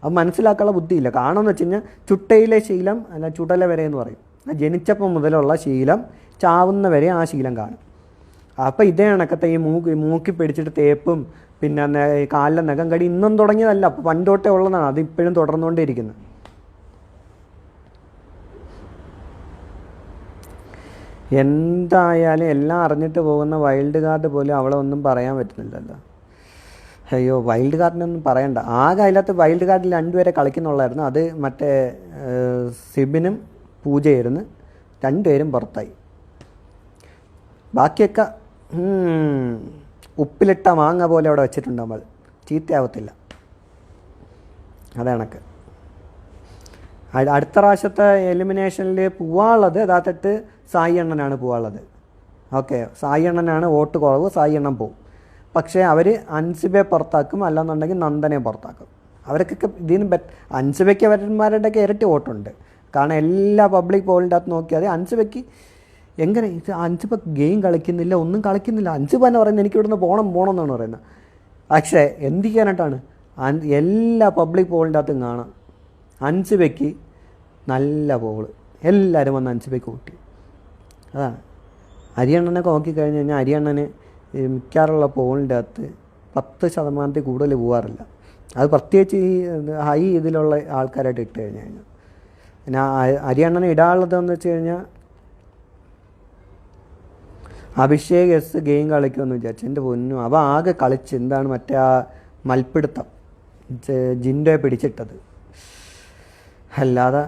അത് മനസ്സിലാക്കാനുള്ള ബുദ്ധിയില്ല. കാരണമെന്ന് വെച്ച് കഴിഞ്ഞാൽ ചുട്ടയിലെ ശീലം അല്ല ചുടല വരെ എന്ന് പറയും. ജനിച്ചപ്പോൾ മുതലുള്ള ശീലം ചാവുന്ന വരെ ആ ശീലം കാണും. അപ്പോൾ ഇതേ കണക്കത്തെ ഈ മൂക്കി പിടിച്ചിട്ട് തേപ്പും പിന്നെ കാലിലെ നഖം കടി ഇന്നും തുടങ്ങിയതല്ല, അപ്പോൾ പണ്ടോട്ടേ ഉള്ളതാണ്. അത് ഇപ്പോഴും തുടർന്നുകൊണ്ടേയിരിക്കുന്നത്. എന്തായാലും എല്ലാം അറിഞ്ഞിട്ട് പോകുന്ന വൈൽഡ് കാർഡ് പോലും അവളെ ഒന്നും പറയാൻ പറ്റുന്നില്ലല്ലോ. അയ്യോ വൈൽഡ് കാർഡിനൊന്നും പറയണ്ട. ആകെ അതിനകത്ത് വൈൽഡ് കാർഡിൽ 2 പേരെ കളിക്കുന്നുള്ളായിരുന്നു. അത് മറ്റേ സിബിനും പൂജയായിരുന്നു. 2 പേരും പുറത്തായി. ബാക്കിയൊക്കെ ഉപ്പിലിട്ട മാങ്ങ പോലെ അവിടെ വെച്ചിട്ടുണ്ട്. നമ്മൾ ചീത്തയാവത്തില്ല. അതണക്ക് അടുത്ത പ്രാവശ്യത്തെ എലിമിനേഷനിൽ പോവാനുള്ളത് യഥാർത്ഥത്തിൽ സായി അണ്ണനാണ് പോവാനുള്ളത്. ഓക്കെ, സായി അണ്ണനാണ് വോട്ട് കുറവ്, സായി അണ്ണൻ പോവും. പക്ഷേ അവർ അൻസിബയെ പുറത്താക്കും, അല്ലാന്നുണ്ടെങ്കിൽ നന്ദനെ പുറത്താക്കും. അവർക്കൊക്കെ ഇതിന് അൻസിബയ്ക്ക് അവന്മാരുടെയൊക്കെ ഇരട്ടി വോട്ടുണ്ട്. കാരണം എല്ലാ പബ്ലിക് പോളിൻ്റെ അകത്ത് നോക്കിയാൽ അൻസിബയ്ക്ക് എങ്ങനെ അൻസിബ ഗെയിം കളിക്കുന്നില്ല, ഒന്നും കളിക്കുന്നില്ല. അൻസിബ എന്ന് പറയുന്നത് എനിക്ക് ഇവിടുന്ന് പോകണം എന്നാണ് പറയുന്നത്. പക്ഷേ എന്ത് ചെയ്യാനായിട്ടാണ് എല്ലാ പബ്ലിക് പോളിൻ്റെ അകത്തും കാണാം അൻസിബയ്ക്ക് നല്ല പോള്. എല്ലാവരും വന്ന് അൻസിബയ്ക്ക് കൂട്ടി. അതാണ് അരിയണ്ണനൊക്കെ നോക്കിക്കഴിഞ്ഞ് കഴിഞ്ഞാൽ അരിയണ്ണന് മിക്കാറുള്ള പോളിൻ്റെ അകത്ത് 10% കൂടുതൽ പോകാറില്ല. അത് പ്രത്യേകിച്ച് ഈ ഹൈ ഇതിലുള്ള ആൾക്കാരായിട്ട് ഇട്ട് കഴിഞ്ഞ് കഴിഞ്ഞാൽ. പിന്നെ അരിയണ്ണന് ഇടാനുള്ളതെന്ന് വെച്ച് കഴിഞ്ഞാൽ അഭിഷേക് എസ് ഗെയിം കളിക്കുമെന്ന് വിചാരിച്ചു. എൻ്റെ പൊന്നും അവ ആകെ കളിച്ച് എന്താണ് മറ്റേ ആ മൽപ്പിടുത്തം ജിൻഡോയെ പിടിച്ചിട്ടത്. അല്ലാതെ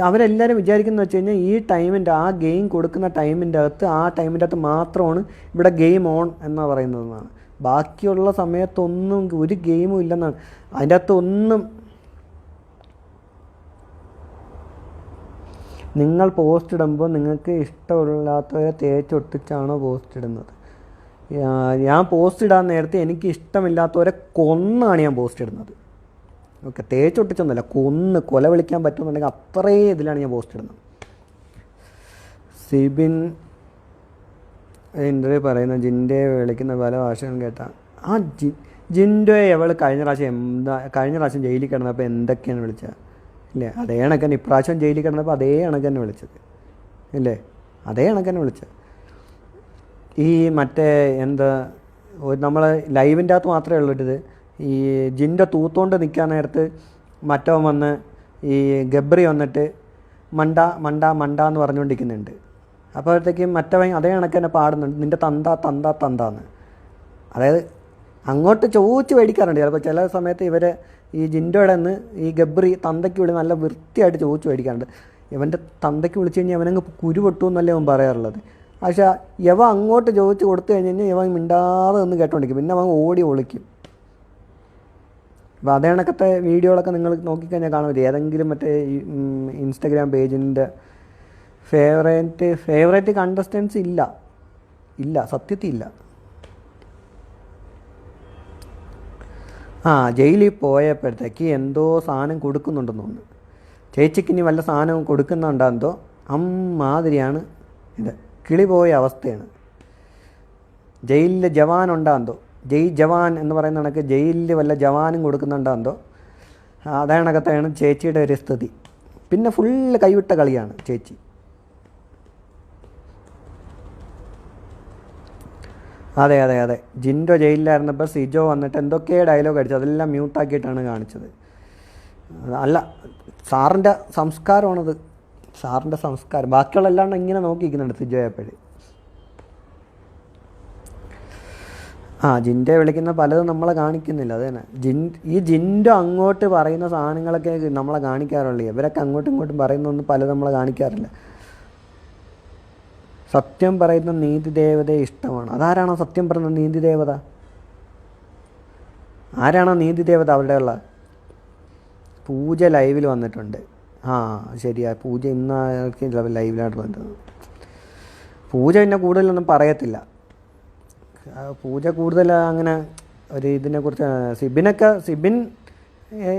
അവരെല്ലാവരും വിചാരിക്കുന്നത് വെച്ച് കഴിഞ്ഞാൽ ഈ ടൈമിൻ്റെ ആ ഗെയിം കൊടുക്കുന്ന ടൈമിൻ്റെ അകത്ത് മാത്രമാണ് ഇവിടെ ഗെയിം ഓൺ എന്ന് പറയുന്നതെന്നാണ്. ബാക്കിയുള്ള സമയത്തൊന്നും ഒരു ഗെയിമും ഇല്ലെന്നാണ്. അതിൻ്റെ അകത്ത് ഒന്നും നിങ്ങൾ പോസ്റ്റ് ഇടുമ്പോൾ നിങ്ങൾക്ക് ഇഷ്ടമില്ലാത്തവരെ തേച്ചൊട്ടിച്ചാണോ പോസ്റ്റ് ഇടുന്നത്? ഞാൻ പോസ്റ്റ് ഇടാൻ നേരത്തെ എനിക്ക് ഇഷ്ടമില്ലാത്തവരെ കൊന്നാണ് ഞാൻ പോസ്റ്റ് ഇടുന്നത്. ഓക്കെ, തേച്ചൊട്ടിച്ചൊന്നുമല്ല, കൊല വിളിക്കാൻ പറ്റുമെന്നുണ്ടെങ്കിൽ അത്രയും ഇതിലാണ് ഞാൻ പോസ്റ്റ് ഇടുന്നത്. സിബിൻ ഇന്റർവ്യൂ പറയുന്ന ജിൻഡോയെ വിളിക്കുന്ന പല ഭാഷകളും കേട്ടാൽ ആ ജിൻഡോയെ അവൾ കഴിഞ്ഞ പ്രാവശ്യം ജയിലിൽ കിടന്നപ്പോൾ എന്തൊക്കെയാണ് വിളിച്ചത് ഇല്ലേ? അതേ കണക്കന്നെ ഇപ്രാവശ്യം ജയിലിൽ കിടന്നപ്പോൾ അതേ കണക്കന്നെ വിളിച്ചത് ഇല്ലേ? അതേ കണക്കന്നെ വിളിച്ചത്. ഈ മറ്റേ നമ്മൾ ലൈവിൻ്റെ അകത്ത് മാത്രമേ ഉള്ളൂ ഈ ജിൻഡോ തൂത്തോണ്ട് നിൽക്കാൻ നേരത്ത് മറ്റവൻ വന്ന് ഈ ഗബ്രി വന്നിട്ട് മണ്ട മണ്ട മണ്ട എന്ന് പറഞ്ഞുകൊണ്ടിരിക്കുന്നുണ്ട്. അപ്പോഴത്തേക്കും മറ്റവൻ അതേ കണക്ക് തന്നെ പാടുന്നുണ്ട്, നിൻ്റെ തന്താന്ന്. അതായത് അങ്ങോട്ട് ചോദിച്ച് മേടിക്കാറുണ്ട് ചിലപ്പോൾ. ചില സമയത്ത് ഇവർ ഈ ജിൻഡോയുടെ നിന്ന് ഈ ഗബ്രി തന്തയ്ക്ക് വിളി നല്ല വൃത്തിയായിട്ട് ചോദിച്ച് മേടിക്കാറുണ്ട്. ഇവൻ്റെ തന്തയ്ക്ക് വിളിച്ച് കഴിഞ്ഞാൽ ഇവനങ്ങ് കുരു പൊട്ടു എന്നല്ലേ അവൻ പറയാറുള്ളത്. പക്ഷേ ഇവ അങ്ങോട്ട് ചോദിച്ച് കൊടുത്തു കഴിഞ്ഞ് കഴിഞ്ഞാൽ ഇവൻ മിണ്ടാതെ നിന്ന് കേട്ടോണ്ടിരിക്കും. പിന്നെ അവൻ ഓടി ഒളിക്കും. അപ്പോൾ അതേ കണക്കത്തെ വീഡിയോകളൊക്കെ നിങ്ങൾ നോക്കിക്കഴിഞ്ഞാൽ കാണാൻ പറ്റും. ഏതെങ്കിലും മറ്റേ ഇൻസ്റ്റഗ്രാം പേജിൻ്റെ ഫേവറേറ്റ് കണ്ടസ്റ്റൻസ് ഇല്ല, സത്യത്തിൽ ഇല്ല. ജയിലിൽ പോയപ്പോഴത്തേക്ക് എന്തോ സാധനം കൊടുക്കുന്നുണ്ടെന്ന് തോന്നുന്നു. ചേച്ചിക്ക് ഇനി വല്ല സാധനവും കൊടുക്കുന്നുണ്ടെന്തോ അമ്മാതിരിയാണ് ഇത്. കിളി പോയ അവസ്ഥയാണ്. ജയിലിൽ ജവാൻ ഉണ്ടാന്തോ, ജയ് ജവാൻ എന്ന് പറയുന്ന കണക്ക് ജയിലിൽ വല്ല ജവാനും കൊടുക്കുന്നുണ്ടാന്തോ, അതേണക്കത്താണ് ചേച്ചിയുടെ ഒരു സ്ഥിതി. പിന്നെ ഫുള്ള് കൈവിട്ട കളിയാണ് ചേച്ചി. അതെ അതെ അതെ, ജിൻഡോ ജയിലിലായിരുന്നപ്പോൾ സിജോ വന്നിട്ട് എന്തൊക്കെ ഡയലോഗ് അടിച്ചു, അതെല്ലാം മ്യൂട്ടാക്കിയിട്ടാണ് കാണിച്ചത്. അല്ല, സാറിൻ്റെ സംസ്കാരമാണത്, സാറിൻ്റെ സംസ്കാരം. ബാക്കിയുള്ള എല്ലാം ഇങ്ങനെ നോക്കിയിരിക്കുന്നുണ്ട് സിജോ എപ്പോഴും. ജിൻഡോ വിളിക്കുന്ന പലതും നമ്മളെ കാണിക്കുന്നില്ല. അത് തന്നെ ഈ ജിൻഡോ അങ്ങോട്ട് പറയുന്ന സാധനങ്ങളൊക്കെ നമ്മളെ കാണിക്കാറുള്ളൂ. ഇവരൊക്കെ അങ്ങോട്ടും ഇങ്ങോട്ടും പറയുന്നൊന്നും പലതും നമ്മളെ കാണിക്കാറില്ല. സത്യം പറയുന്ന നീതി ദേവതയെ ഇഷ്ടമാണ്. അതാരാണോ സത്യം പറയുന്ന നീതി ദേവത? ആരാണോ നീതി ദേവത? അവിടെ ഉള്ള പൂജ ലൈവിൽ വന്നിട്ടുണ്ട്. ശരിയാ, പൂജ ഇന്ന് ലൈവിലായിട്ട് വന്നത്. പൂജ പിന്നെ കൂടുതലൊന്നും പറയത്തില്ല. പൂജ കൂടുതൽ അങ്ങനെ ഒരു ഇതിനെക്കുറിച്ച് സിബിൻ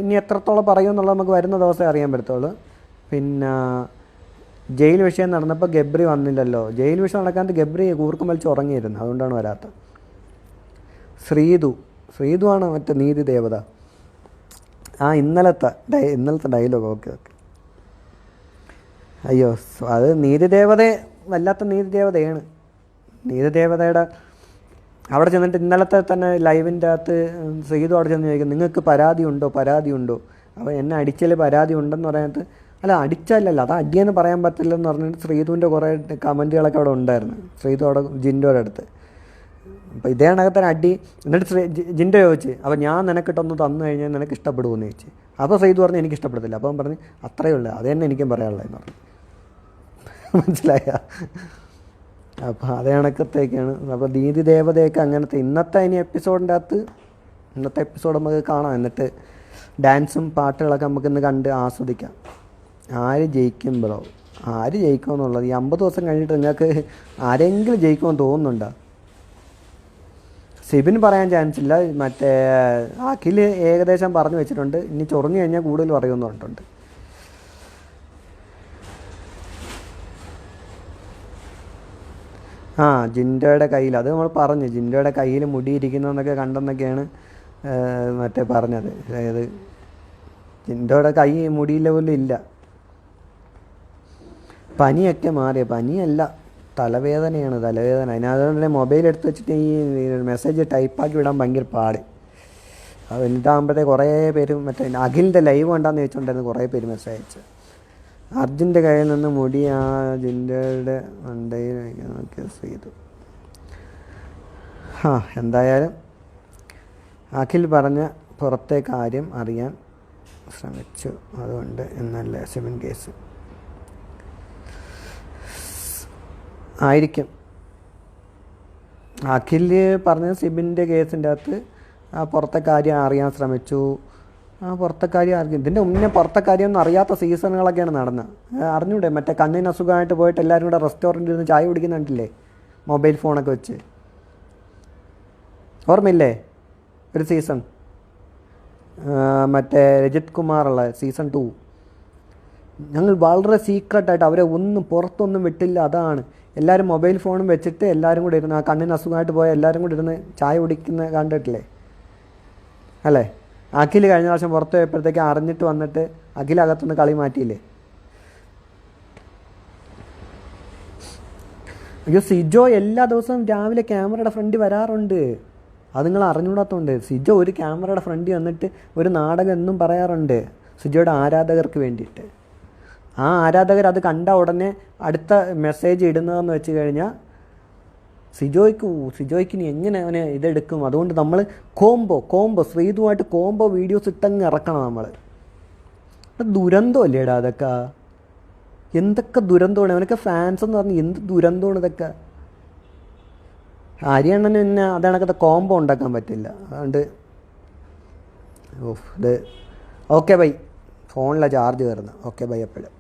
ഇനി എത്രത്തോളം പറയുമെന്നുള്ളത് നമുക്ക് വരുന്ന ദിവസമേ അറിയാൻ പറ്റത്തുള്ളൂ. പിന്നെ ജയിൽ വിഷയം നടന്നപ്പോൾ ഗബ്രി വന്നില്ലല്ലോ. ജയിൽ വിഷയം നടക്കാത്ത ഗബ്രി കൂർക്കം വലിച്ച് ഉറങ്ങിയിരുന്നു, അതുകൊണ്ടാണ് വരാത്തത്. ശ്രീതു ആണ് മറ്റേ നീതി ദേവത. ഇന്നലത്തെ ഡയലോഗ്. ഓക്കെ. അയ്യോ, അത് നീതി ദേവത വല്ലാത്ത നീതി ദേവതയാണ്. നീതി ദേവതയുടെ അവിടെ ചെന്നിട്ട് ഇന്നലത്തെ തന്നെ ലൈവിൻ്റെ അകത്ത് ശ്രീതു അവിടെ ചെന്ന് ചോദിക്കും, നിങ്ങൾക്ക് പരാതി ഉണ്ടോ? അപ്പോൾ എന്നെ അടിച്ചാൽ പരാതി ഉണ്ടെന്ന് പറയാനായിട്ട്, അല്ല അടിച്ചല്ലല്ലോ, അത് അടിയെന്ന് പറയാൻ പറ്റില്ലെന്ന് പറഞ്ഞിട്ട് ശ്രീതുവിൻ്റെ കുറേ കമൻറ്റുകളൊക്കെ അവിടെ ഉണ്ടായിരുന്നു. ശ്രീതു അവിടെ ജിൻഡോയുടെ അടുത്ത്. അപ്പോൾ ഇതേ കണക്കത്തിന് അടി. എന്നിട്ട് ജിൻഡോ ചോദിച്ചു, അപ്പോൾ ഞാൻ നിനക്കിട്ടൊന്ന് തന്നു കഴിഞ്ഞാൽ നിനക്ക് ഇഷ്ടപ്പെടുമെന്ന് ചോദിച്ചു. അപ്പോൾ ശ്രീതു പറഞ്ഞു എനിക്ക് ഇഷ്ടപ്പെടത്തില്ല. അപ്പം പറഞ്ഞ് അത്രയേ ഉള്ളൂ, അത് തന്നെ എനിക്കും പറയാനുള്ളതെന്ന് പറഞ്ഞു. മനസ്സിലായ? അപ്പോൾ അതേ കണക്കത്തേക്കാണ്. അപ്പോൾ നീതി ദേവതയൊക്കെ അങ്ങനത്തെ. ഇന്നത്തെ എപ്പിസോഡിൻ്റെ അകത്ത് ഇന്നത്തെ എപ്പിസോഡ് നമുക്ക് കാണാം. എന്നിട്ട് ഡാൻസും പാട്ടുകളൊക്കെ നമുക്കിന്ന് കണ്ട് ആസ്വദിക്കാം. ആര് ജയിക്കുമെന്നുള്ളത് ഈ 50 ദിവസം കഴിഞ്ഞിട്ട് നിങ്ങൾക്ക് ആരെങ്കിലും ജയിക്കുമെന്ന് തോന്നുന്നുണ്ടോ? സിബിൻ പറയാൻ ചാൻസ് ഇല്ല. മറ്റേ അഖിൽ ഏകദേശം പറഞ്ഞു വെച്ചിട്ടുണ്ട്. ഇനി ചൊറിഞ്ഞു കഴിഞ്ഞാൽ കൂടുതൽ പറയുമെന്ന് പറഞ്ഞിട്ടുണ്ട്. ജിൻഡോയുടെ കയ്യിൽ, അത് നമ്മൾ പറഞ്ഞു, ജിൻഡോയുടെ കയ്യിൽ മുടിയിരിക്കുന്നതെന്നൊക്കെ കണ്ടെന്നൊക്കെയാണ് മറ്റേ പറഞ്ഞത്. അതായത് ജിൻഡോയുടെ കൈ മുടിയില്ല പോലും ഇല്ല. പനിയൊക്കെ മാറിയ, പനിയല്ല തലവേദനയാണ്, തലവേദന. അതിനതുകൊണ്ട് തന്നെ മൊബൈൽ എടുത്ത് വെച്ചിട്ട് ഈ മെസ്സേജ് ടൈപ്പാക്കി വിടാൻ ഭയങ്കര പാട്. അത് വലുതാകുമ്പോഴത്തേ കുറേ പേര് മറ്റേ അഖിലിൻ്റെ ലൈവ് കണ്ടാന്ന് ചോദിച്ചുകൊണ്ടായിരുന്നു കുറേ പേര് മെസ്സേജ് അയച്ചു. അർജുൻ്റെ കയ്യിൽ നിന്ന് മുടി ജിൻഡോയുടെ മണ്ടയിൽ ചെയ്തു. എന്തായാലും അഖിൽ പറഞ്ഞ പുറത്തെ കാര്യം അറിയാൻ ശ്രമിച്ചു, അതുകൊണ്ട് എന്നല്ല സിബിൻ കേസ് ആയിരിക്കും. അഖിൽ പറഞ്ഞ സിബിൻ്റെ കേസിൻ്റെ അകത്ത് പുറത്തെ കാര്യം അറിയാൻ ശ്രമിച്ചു. പുറത്തെ കാര്യം അറിയാം. ഇതിൻ്റെ മുന്നേ പുറത്തെ കാര്യമൊന്നും അറിയാത്ത സീസണുകളൊക്കെയാണ് നടന്നത്. അറിഞ്ഞൂടെ, മറ്റേ കണ്ണിന് അസുഖമായിട്ട് പോയിട്ട് എല്ലാവരും കൂടെ റെസ്റ്റോറൻറ്റിൽ ഇരുന്ന് ചായ കുടിക്കുന്നുണ്ടല്ലേ, മൊബൈൽ ഫോണൊക്കെ വെച്ച്. ഓർമ്മയില്ലേ ഒരു സീസൺ, മറ്റേ രജിത് കുമാറുള്ള സീസൺ 2. ഞങ്ങൾ വളരെ സീക്രട്ടായിട്ട് അവരെ പുറത്തൊന്നും വിട്ടില്ല. അതാണ് എല്ലാവരും മൊബൈൽ ഫോണും വെച്ചിട്ട് എല്ലാവരും കൂടെ ഇരുന്ന്, കണ്ണിന് അസുഖമായിട്ട് പോയ എല്ലാവരും കൂടെ ഇരുന്ന് ചായ കുടിക്കുന്ന കണ്ടിട്ടില്ലേ അല്ലേ? അഖിൽ കഴിഞ്ഞ പ്രാവശ്യം പുറത്ത് പോയപ്പോഴത്തേക്ക് അറിഞ്ഞിട്ട് വന്നിട്ട് അഖിൽ അകത്തുനിന്ന് കളി മാറ്റിയില്ലേ? അയ്യോ, സിജോ എല്ലാ ദിവസവും രാവിലെ ക്യാമറയുടെ ഫ്രണ്ട് വരാറുണ്ട്. അത് നിങ്ങൾ അറിഞ്ഞുകൂടാത്തതുകൊണ്ട്. സിജോ ഒരു ക്യാമറയുടെ ഫ്രണ്ട് വന്നിട്ട് ഒരു നാടകം എന്നും പറയാറുണ്ട് സിജോയുടെ ആരാധകർക്ക് വേണ്ടിയിട്ട്. ആ ആരാധകർ അത് കണ്ട ഉടനെ അടുത്ത മെസ്സേജ് ഇടുന്നതെന്ന് വെച്ച് കഴിഞ്ഞാൽ സിജോയ്ക്ക് ഇനി എങ്ങനെ അവനെ ഇതെടുക്കും. അതുകൊണ്ട് നമ്മൾ കോംബോ ശ്രീതുമായിട്ട് കോംബോ വീഡിയോസ് ഇട്ടങ്ങ് ഇറക്കണം നമ്മൾ. ദുരന്തമല്ലേടാ അതൊക്കെ? എന്തൊക്കെ ദുരന്തമാണ് അവനൊക്കെ ഫാൻസ് എന്ന് പറഞ്ഞാൽ, എന്ത് ദുരന്തമാണ് ഇതൊക്കെ. ഹരിയാണന് പിന്നെ അതണക്കത്തെ കോംബോ ഉണ്ടാക്കാൻ പറ്റില്ല. അതുകൊണ്ട് ഇത് ഓക്കെ ബൈ. ഫോണിലെ ചാർജ് കയറുന്നു. ഓക്കെ ബൈ എപ്പോഴും.